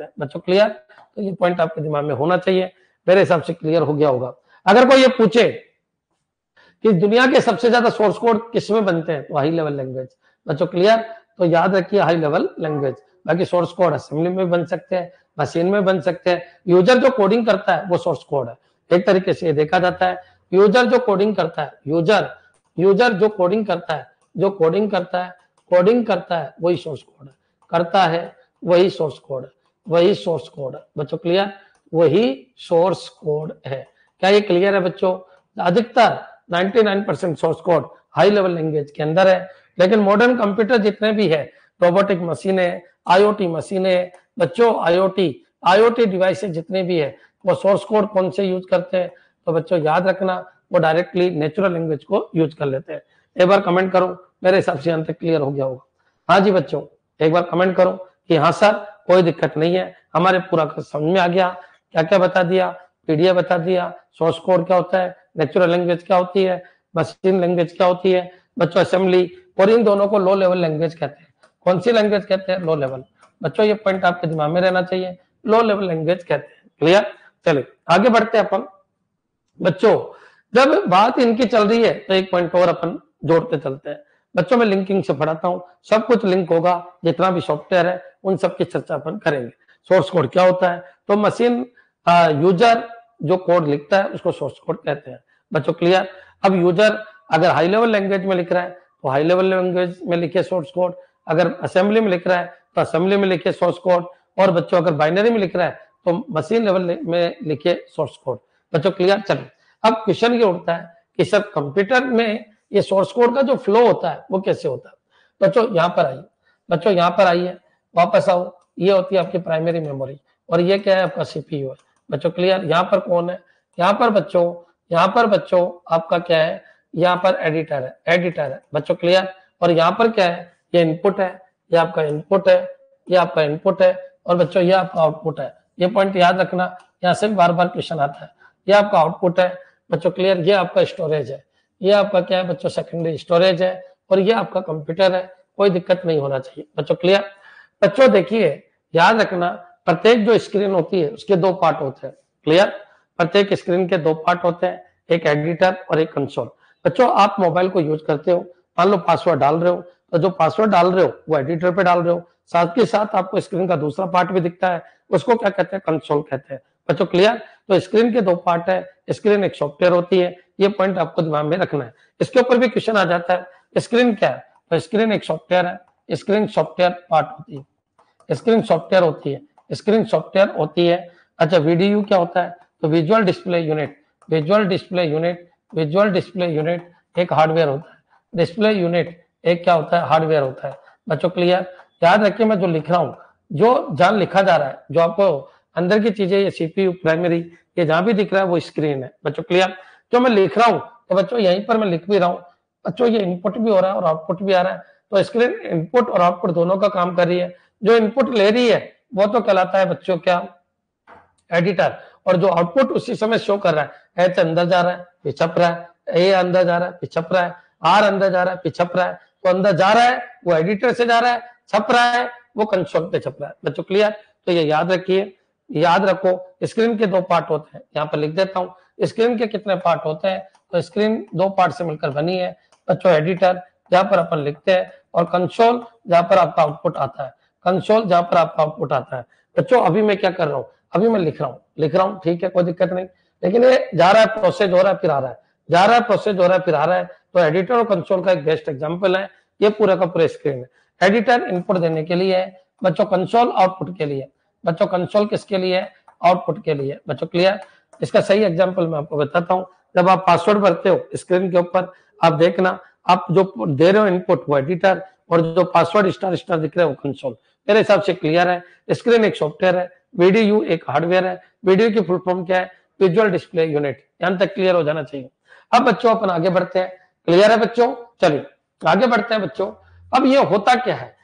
हैं, बच्चों क्लियर। तो ये पॉइंट आपके दिमाग में होना चाहिए, मेरे हिसाब से क्लियर हो गया होगा। अगर कोई ये पूछे कि दुनिया के सबसे ज्यादा सोर्स कोड किसमें बनते हैं, तो हाई लेवल लैंग्वेज। बच्चों क्लियर, तो याद रखिए हाई लेवल लैंग्वेज। बाकी सोर्स कोड असेंबली में बन सकते हैं, मशीन में बन सकते हैं। यूजर जो कोडिंग करता है वो सोर्स कोड है, एक तरीके से ये देखा जाता है। यूजर जो कोडिंग करता है, यूजर जो कोडिंग करता है, वही सोर्स कोड है, वही सोर्स कोड है। बच्चों क्लियर, वही सोर्स कोड है। क्या ये क्लियर है बच्चों? अधिकतर 99% source code high level language के अंदर है। लेकिन मॉडर्न कंप्यूटर जितने भी है, रोबोटिक मशीनें, आईओटी मशीनें, बच्चों आईओटी डिवाइसेस जितने भी है, वो सोर्स कोड कौन से यूज करते हैं, तो बच्चों याद रखना वो डायरेक्टली नेचुरल लैंग्वेज को यूज कर लेते हैं। एक बार कमेंट करो, मेरे हिसाब से अंत क्लियर हो गया होगा। हाँ जी बच्चों, एक बार कमेंट करो कि हाँ सर कोई दिक्कत नहीं है, हमारे पूरा समझ में आ गया। क्या क्या बता दिया, पीडीएफ बता दिया, सोर्स कोड क्या होता है, नेचुरल लैंग्वेज क्या होती है, मशीन लैंग्वेज क्या होती है, बच्चों असेंबली, और इन दोनों को लो लेवल लैंग्वेज कहते हैं। कौन सी लैंग्वेज कहते हैं? Low level. बच्चों ये पॉइंट आपके दिमाग में रहना चाहिए, लो लेवल लैंग्वेज कहते हैं। क्लियर? चलिए आगे बढ़ते हैं अपन। बच्चों जब बात इनकी चल रही है तो एक पॉइंट और अपन जोड़ते चलते हैं। बच्चों मैं लिंकिंग से पढ़ाता हूँ, सब कुछ लिंक होगा, जितना भी सॉफ्टवेयर है उन सब की चर्चा अपन करेंगे। सोर्स कोड क्या होता है, तो मशीन यूजर जो कोड लिखता है उसको सोर्स कोड कहते हैं। बच्चों क्लियर? अब यूजर अगर हाई लेवल लैंग्वेज में लिख रहा है तो हाई लेवल लैंग्वेज में लिखे सोर्स कोड, अगर असेंबली में लिख रहा है तो असेंबली में लिखे सोर्स कोड, और बच्चों अगर बाइनरी में लिख रहा है तो मशीन लेवल में लिखे सोर्स कोड। बच्चों क्लियर? चलिए अब क्वेश्चन ये उठता है कि सर कंप्यूटर में ये सोर्स कोड का जो फ्लो होता है वो कैसे होता है। बच्चों यहाँ पर आइए, वापस आओ। ये होती है आपकी प्राइमरी मेमोरी और ये क्या है आपका सीपीयू है। बच्चों क्लियर? यहाँ पर कौन है, यहाँ पर बच्चों आपका क्या है, यहाँ पर एडिटर है। बच्चों क्लियर? और यहाँ पर क्या है, ये इनपुट है, ये आपका इनपुट है, और बच्चों ये आपका आउटपुट है। ये पॉइंट याद रखना, यहाँ से बार बार क्वेश्चन आता है। ये आपका आउटपुट है। बच्चों क्लियर? ये आपका स्टोरेज है, ये आपका क्या है बच्चों, सेकेंडरी स्टोरेज है, और ये आपका कंप्यूटर है। कोई दिक्कत नहीं होना चाहिए। बच्चों क्लियर? बच्चों देखिए याद रखना, प्रत्येक जो स्क्रीन होती है उसके दो पार्ट होते हैं। क्लियर? प्रत्येक स्क्रीन के दो पार्ट होते हैं, एक एडिटर और एक कंसोल। बच्चों आप मोबाइल को यूज करते हो, मान लो पासवर्ड डाल रहे हो, तो जो पासवर्ड डाल रहे हो वो एडिटर पे डाल रहे हो, साथ के साथ आपको स्क्रीन का दूसरा पार्ट भी दिखता है, उसको क्या कहते हैं, कंसोल कहते हैं। बच्चों क्लियर? तो स्क्रीन के दो पार्ट है, स्क्रीन एक सॉफ्टवेयर होती है, ये पॉइंट आपको दिमाग में रखना है। इसके ऊपर भी क्वेश्चन आ जाता है, स्क्रीन क्या है, तो स्क्रीन एक सॉफ्टवेयर है, स्क्रीन सॉफ्टवेयर पार्ट होती है, स्क्रीन सॉफ्टवेयर होती है। अच्छा वीडीयू क्या होता है, तो visual display unit, visual display unit, visual display unit एक हार्डवेयर होता है, डिस्प्ले यूनिट एक क्या होता है, हार्डवेयर होता है। बच्चों क्लियर? याद रखिए मैं जो लिख रहा हूँ, जो जहां लिखा जा रहा है, जो आपको अंदर की चीजें, ये सीपीयू प्राइमरी, ये जहां भी दिख रहा है वो स्क्रीन है। बच्चों क्लियर? जो मैं लिख रहा हूँ तो बच्चों यहीं पर मैं लिख भी रहा हूँ, बच्चों ये इनपुट भी हो रहा है और आउटपुट भी आ रहा है, तो स्क्रीन इनपुट और आउटपुट दोनों का काम कर रही है। जो इनपुट ले रही है वो तो कहलाता है बच्चों क्या, एडिटर, और जो आउटपुट उसी समय शो कर रहा है, एच अंदर जा रहा है पिछप रहा है, ए अंदर जा रहा है पिछप रहा है, आर अंदर जा रहा है पिछप रहा है, तो अंदर जा रहा है वो एडिटर से जा रहा है, छप रहा है वो कंसोल पे छप रहा है। बच्चों क्लियर? तो ये याद रखिए, याद रखो स्क्रीन के दो पार्ट होते हैं, यहाँ पर लिख देता हूँ स्क्रीन के कितने पार्ट होते हैं। तो स्क्रीन दो पार्ट से मिलकर बनी है बच्चों, एडिटर जहां पर अपन लिखते हैं और कंसोल जहां पर आपका आउटपुट आता है, कंसोल जहां पर आपका आउटपुट आता है। बच्चों अभी मैं क्या कर रहा हूँ, अभी मैं लिख रहा हूँ, ठीक है कोई दिक्कत नहीं, लेकिन ये जा रहा है प्रोसेस हो रहा है फिर आ रहा है, जा रहा है प्रोसेस हो रहा है फिर आ रहा है। तो एडिटर और कंसोल का एक बेस्ट एग्जांपल है ये पूरा का पूरा स्क्रीन है। एडिटर इनपुट देने के लिए है बच्चों, कंसोल आउटपुट के लिए। बच्चों कंसोल किसके लिए? आउटपुट के लिए। बच्चों क्लियर? इसका सही एग्जांपल मैं आपको बताता हूँ। जब आप पासवर्ड भरते हो स्क्रीन के ऊपर, आप देखना आप जो दे रहे हो इनपुट वो एडिटर, और जो पासवर्ड स्टार स्टार दिख रहा है वो कंसोल। मेरे हिसाब से क्लियर है। स्क्रीन एक सॉफ्टवेयर है, वीडीयू एक हार्डवेयर है। वीडियो की फुल फॉर्म क्या है? Visual display unit. यहां तक क्लियर हो जाना चाहिए। अब बच्चों अपन आगे बढ़ते हैं, क्लियर है बच्चों? चलिए आगे बढ़ते हैं बच्चों। अब ये होता क्या है?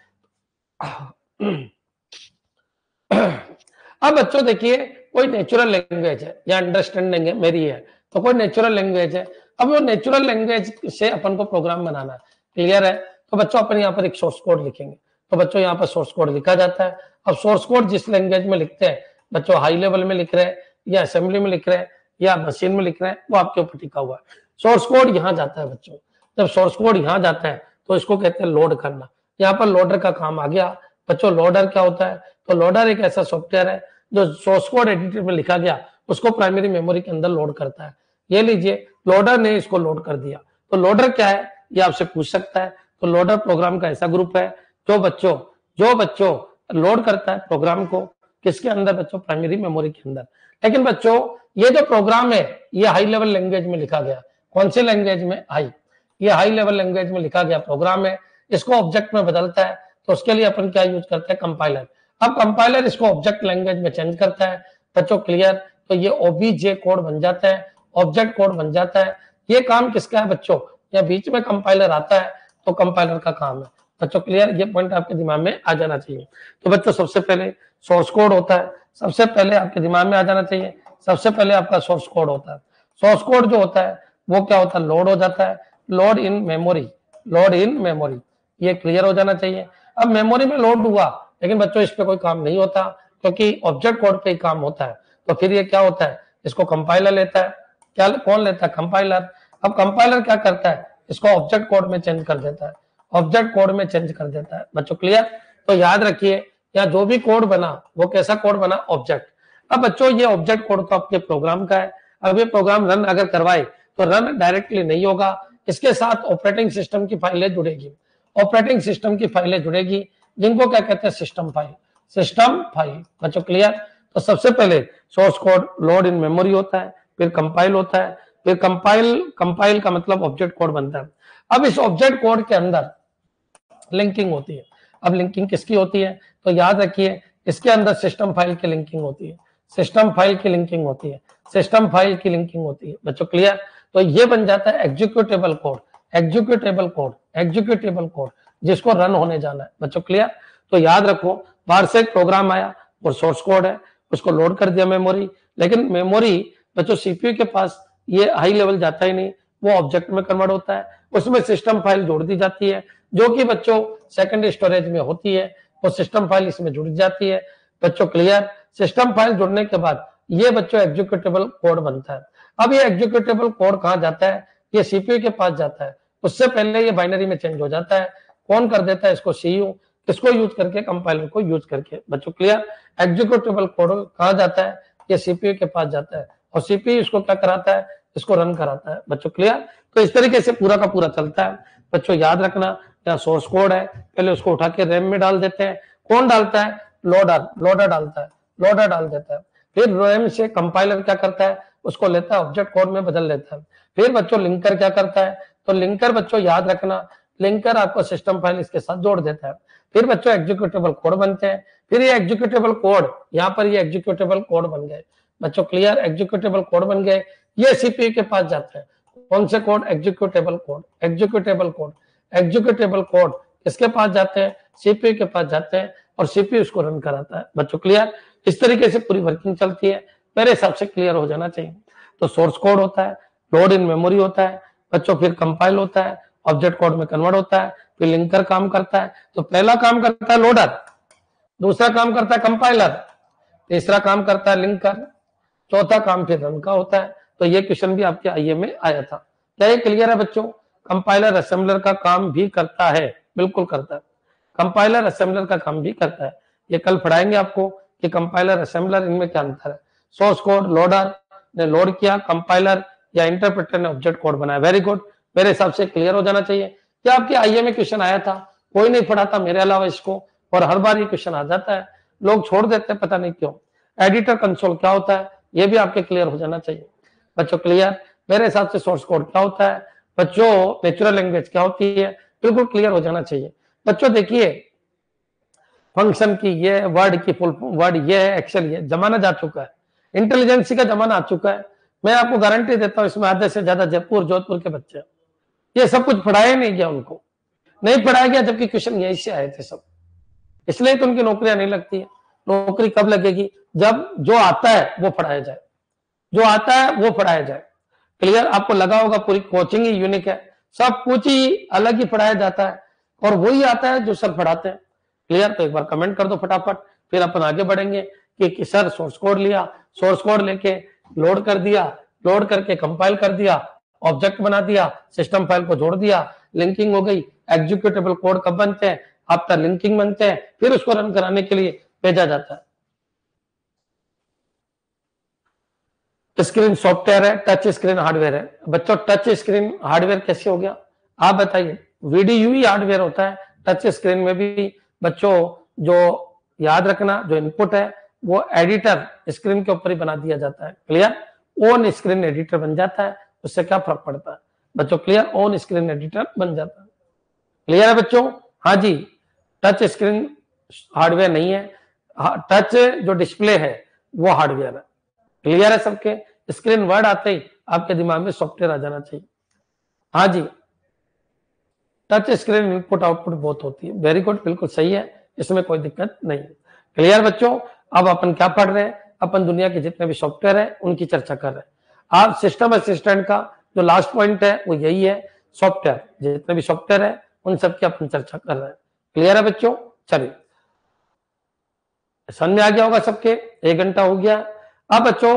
अब बच्चों देखिए कोई नेचुरल लैंग्वेज है या अंडरस्टैंडिंग है मेरी है, तो कोई नेचुरल लैंग्वेज है। अब वो नेचुरल लैंग्वेज से अपन को प्रोग्राम बनाना है, क्लियर है? तो बच्चों अपन यहाँ पर एक सोर्स कोड लिखेंगे। तो बच्चों यहाँ पर सोर्स कोड लिखा जाता है। अब सोर्स कोड जिस लैंग्वेज में लिखते हैं बच्चों, हाई लेवल में लिख रहे हैं या असेंबली में लिख रहे हैं या मशीन में लिख रहे हैं, वो आपके ऊपर टिका हुआ है। सोर्स कोड यहाँ जाता है बच्चों। जब सोर्स कोड यहाँ जाता है तो इसको कहते हैं लोड करना। यहाँ पर लोडर का काम आ गया बच्चों। लोडर क्या होता है? तो लोडर एक ऐसा सॉफ्टवेयर है जो सोर्स कोड एडिटर में लिखा गया उसको प्राइमरी मेमोरी के अंदर लोड करता है। ये लीजिए लोडर ने इसको लोड कर दिया। तो लोडर क्या है ये आपसे पूछ सकता है। तो लोडर प्रोग्राम का ऐसा ग्रुप है जो बच्चों लोड करता है प्रोग्राम को किसके अंदर बच्चों? प्राइमरी मेमोरी के अंदर। लेकिन बच्चों ये जो प्रोग्राम है ये हाई लेवल लैंग्वेज में लिखा गया। कौन सी लैंग्वेज में? हाई। ये हाई लेवल लैंग्वेज में लिखा गया प्रोग्राम है। इसको ऑब्जेक्ट में बदलता है तो उसके लिए अपन क्या यूज करते हैं? कंपाइलर। अब कंपाइलर इसको ऑब्जेक्ट लैंग्वेज में चेंज करता है बच्चों, क्लियर? तो ये ओबीजे कोड बन जाता है, ऑब्जेक्ट कोड बन जाता है। ये काम किसका है बच्चों? या बीच में कंपाइलर आता है तो कंपाइलर का काम है बच्चों, क्लियर? ये पॉइंट आपके दिमाग में आ जाना चाहिए। तो बच्चों सबसे पहले सोर्स कोड होता है, सबसे पहले आपके दिमाग में आ जाना चाहिए। सबसे पहले आपका सोर्स कोड होता है। सोर्स कोड जो होता है वो क्या होता है? लोड हो जाता है, load in memory, load in memory. ये क्लियर हो जाना चाहिए। अब मेमोरी में लोड हुआ, लेकिन बच्चों इस पे कोई काम नहीं होता क्योंकि ऑब्जेक्ट कोड पे ही काम होता है। तो फिर ये क्या होता है? इसको कंपाइलर लेता है। क्या कौन लेता है? कंपाइलर। अब कंपाइलर क्या करता है? इसको ऑब्जेक्ट कोड में चेंज कर देता है, ऑब्जेक्ट कोड में चेंज कर देता है बच्चों, क्लियर? तो याद रखिए या जो भी कोड बना वो कैसा कोड बना? ऑब्जेक्ट। अब बच्चों ये ऑब्जेक्ट कोड तो आपके प्रोग्राम का है। अब ये प्रोग्राम रन अगर करवाए तो रन डायरेक्टली नहीं होगा, इसके साथ ऑपरेटिंग सिस्टम की फाइलें जुड़ेगी। ऑपरेटिंग सिस्टम की फाइलें जुड़ेगी जिनको क्या कहते हैं? System file. सिस्टम फाइल बच्चों, क्लियर? तो सबसे पहले source code load in memory होता है, फिर कंपाइल होता है, फिर कंपाइल का मतलब ऑब्जेक्ट कोड बनता है। अब इस ऑब्जेक्ट कोड के अंदर लिंकिंग होती है। अब लिंकिंग किसकी होती है? तो याद रखिए इसके अंदर सिस्टम फाइल की लिंकिंग होती है, सिस्टम फाइल की लिंकिंग होती है, सिस्टम फाइल की लिंकिंग होती है बच्चों, क्लियर? तो ये बन जाता है executable code, executable code, executable code जिसको रन होने जाना है बच्चों, क्लियर? तो याद रखो बाहर से एक प्रोग्राम आया और सोर्स कोड है, उसको लोड कर दिया मेमोरी, लेकिन मेमोरी बच्चों सीपीयू के पास ये हाई लेवल जाता ही नहीं, वो ऑब्जेक्ट में कन्वर्ट होता है। उसमें सिस्टम फाइल जोड़ दी जाती है जो कि बच्चों सेकेंडरी स्टोरेज में होती है, वो सिस्टम फाइल इसमें जुड़ जाती है बच्चों, क्लियर? सिस्टम फाइल जुड़ने के बाद ये बच्चों एग्जीक्यूटेबल कोड बनता है। अब ये एग्जीक्यूटेबल कोड कहाँ जाता है? ये सीपीयू के पास जाता है। उससे पहले ये बाइनरी में चेंज हो जाता है। कौन कर देता है इसको? सीयू। किसको यूज करके? कंपाइलर को यूज करके बच्चों, क्लियर? एग्जीक्यूटेबल कोड कहाँ जाता है? ये सीपीयू के पास जाता है और सीपीयू इसको क्या कराता है? इसको रन कराता है बच्चों, क्लियर? तो इस तरीके से पूरा का पूरा चलता है बच्चों। याद रखना यहाँ सोर्स कोड है, पहले उसको उठा के रैम में डाल देते हैं। कौन डालता है? लोडर। लोडर डालता है, लोडर डाल देता है। फिर रैम से कंपाइलर क्या करता है? उसको लेता है ऑब्जेक्ट कोड में बदल लेता है। फिर बच्चों लिंकर क्या करता है, तो लिंकर बच्चों याद रखना, लिंकर आपको सिस्टम फाइल इसके साथ जोड़ देता है। फिर बच्चों एग्जीक्यूटेबल कोड बनते हैं, फिर ये एग्जीक्यूटेबल कोड, यहाँ पर ये एग्जीक्यूटेबल कोड बन गए बच्चों, क्लियर, एग्जीक्यूटेबल कोड बन गए, ये सीपीयू के पास जाते हैं। कौन से code, executable code, executable code, executable code किसके पास जाते हैं, सीपीयू के पास जाते हैं और सीपीयू इसको रन कराता है बच्चों, क्लियर। इस तरीके से पूरी वर्किंग चलती है, मेरे हिसाब से क्लियर हो जाना चाहिए। तो सोर्स कोड होता है, लोड इन मेमोरी होता है बच्चों, फिर कंपाइल होता है, ऑब्जेक्ट कोड में कन्वर्ट होता है, फिर लिंकर काम करता है। तो पहला काम करता है लोडर, दूसरा काम करता है कंपाइलर, तीसरा काम करता है लिंकर, चौथा काम फिर रन का होता है। तो ये क्वेश्चन भी आपके आईए में आया था। क्या ये क्लियर है बच्चों? कंपाइलर असेंबलर का काम भी करता है, बिल्कुल करता है, कंपाइलर असेंबलर का काम भी करता है। ये कल पढ़ाएंगे आपको कि कंपाइलर असेंबलर इनमें क्या अंतर है। सोर्स कोड, लोडर ने लोड किया, कंपाइलर या इंटरप्रेटर ने ऑब्जेक्ट कोड बनाया। वेरी गुड, मेरे हिसाब से क्लियर हो जाना चाहिए। क्या आपके आईए में क्वेश्चन आया था? कोई नहीं पढ़ा था मेरे अलावा इसको, और हर बार ये क्वेश्चन आ जाता है, लोग छोड़ देते हैं पता नहीं क्यों। एडिटर कंसोल क्या होता है, ये भी आपके क्लियर हो जाना चाहिए बच्चों, क्लियर। मेरे हिसाब से सोर्स कोड क्या होता है बच्चों, नेचुरल लैंग्वेज क्या होती है, बिल्कुल क्लियर हो जाना चाहिए बच्चों। देखिए फंक्शन की ये, वर्ड की फुल वर्ड ये है, एक्सेल ये जमाना जा चुका है, इंटेलिजेंसी का जमाना आ चुका है। मैं आपको गारंटी देता हूं इसमें आधे से ज्यादा जयपुर जोधपुर के बच्चे, ये सब कुछ पढ़ाया नहीं गया, उनको नहीं पढ़ाया गया, जबकि क्वेश्चन यही से आए थे सब। इसलिए तो उनकी नौकरियां नहीं लगती है। नौकरी कब लगेगी? जब जो आता है वो पढ़ाया जाए, जो आता है वो पढ़ाया जाए, क्लियर। आपको लगा होगा पूरी कोचिंग ही यूनिक है, सब कुछ ही अलग ही पढ़ाया जाता है और वही आता है जो सर पढ़ाते हैं, क्लियर। तो एक बार कमेंट कर दो फटाफट, फिर अपन आगे बढ़ेंगे कि सर सोर्स कोड लिया, सोर्स कोड लेके लोड कर दिया, लोड करके कंपाइल कर दिया, ऑब्जेक्ट बना दिया, सिस्टम फाइल को जोड़ दिया, लिंकिंग हो गई। एग्जीक्यूटेबल कोड कब बनते हैं? आफ्टर लिंकिंग बनते हैं, फिर उसको रन कराने के लिए भेजा जाता है। स्क्रीन सॉफ्टवेयर है, टच स्क्रीन हार्डवेयर है बच्चों। टच स्क्रीन हार्डवेयर कैसे हो गया आप बताइए? वीडीयू ही हार्डवेयर होता है, टच स्क्रीन में भी बच्चों जो याद रखना, जो इनपुट है वो एडिटर स्क्रीन के ऊपर ही बना दिया जाता है, क्लियर। ऑन स्क्रीन एडिटर बन जाता है, उससे क्या फर्क पड़ता है बच्चों, क्लियर। ऑन स्क्रीन एडिटर बन जाता है, क्लियर है बच्चों। हाँ जी, टच स्क्रीन हार्डवेयर नहीं है, टच जो डिस्प्ले है वो हार्डवेयर है, क्लियर है सबके। स्क्रीन वर्ड आते ही आपके दिमाग में सॉफ्टवेयर आ जाना चाहिए। हाँ जी, टच स्क्रीन इनपुट आउटपुट बहुत होती है, वेरी गुड, बिल्कुल सही है, इसमें कोई दिक्कत नहीं है, क्लियर बच्चों। अब अपन क्या पढ़ रहे हैं? अपन दुनिया के जितने भी सॉफ्टवेयर है उनकी चर्चा कर रहे हैं। आप सिस्टम असिस्टेंट का जो लास्ट पॉइंट है वो यही है, सॉफ्टवेयर, जितने भी सॉफ्टवेयर है उन सबकी अपन चर्चा कर रहे हैं, क्लियर है बच्चों। चलिए समझ में आ गया होगा सबके, 1 घंटा हो गया। अब बच्चों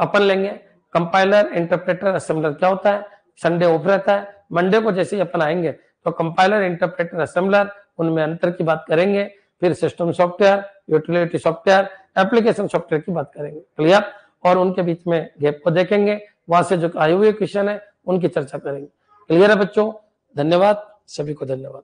अपन लेंगे कंपाइलर, इंटरप्रेटर, असेंबलर क्या होता है। संडे ऑफ रहता है, मंडे को जैसे ही अपन आएंगे तो कंपाइलर, इंटरप्रेटर, असेंबलर, उनमें अंतर की बात करेंगे, फिर system software, utility software, application software की बात करेंगे, क्लियर। और उनके बीच में गैप को देखेंगे, वहां से जो आए हुए क्वेश्चन है उनकी चर्चा करेंगे, क्लियर है बच्चों। धन्यवाद, सभी को धन्यवाद।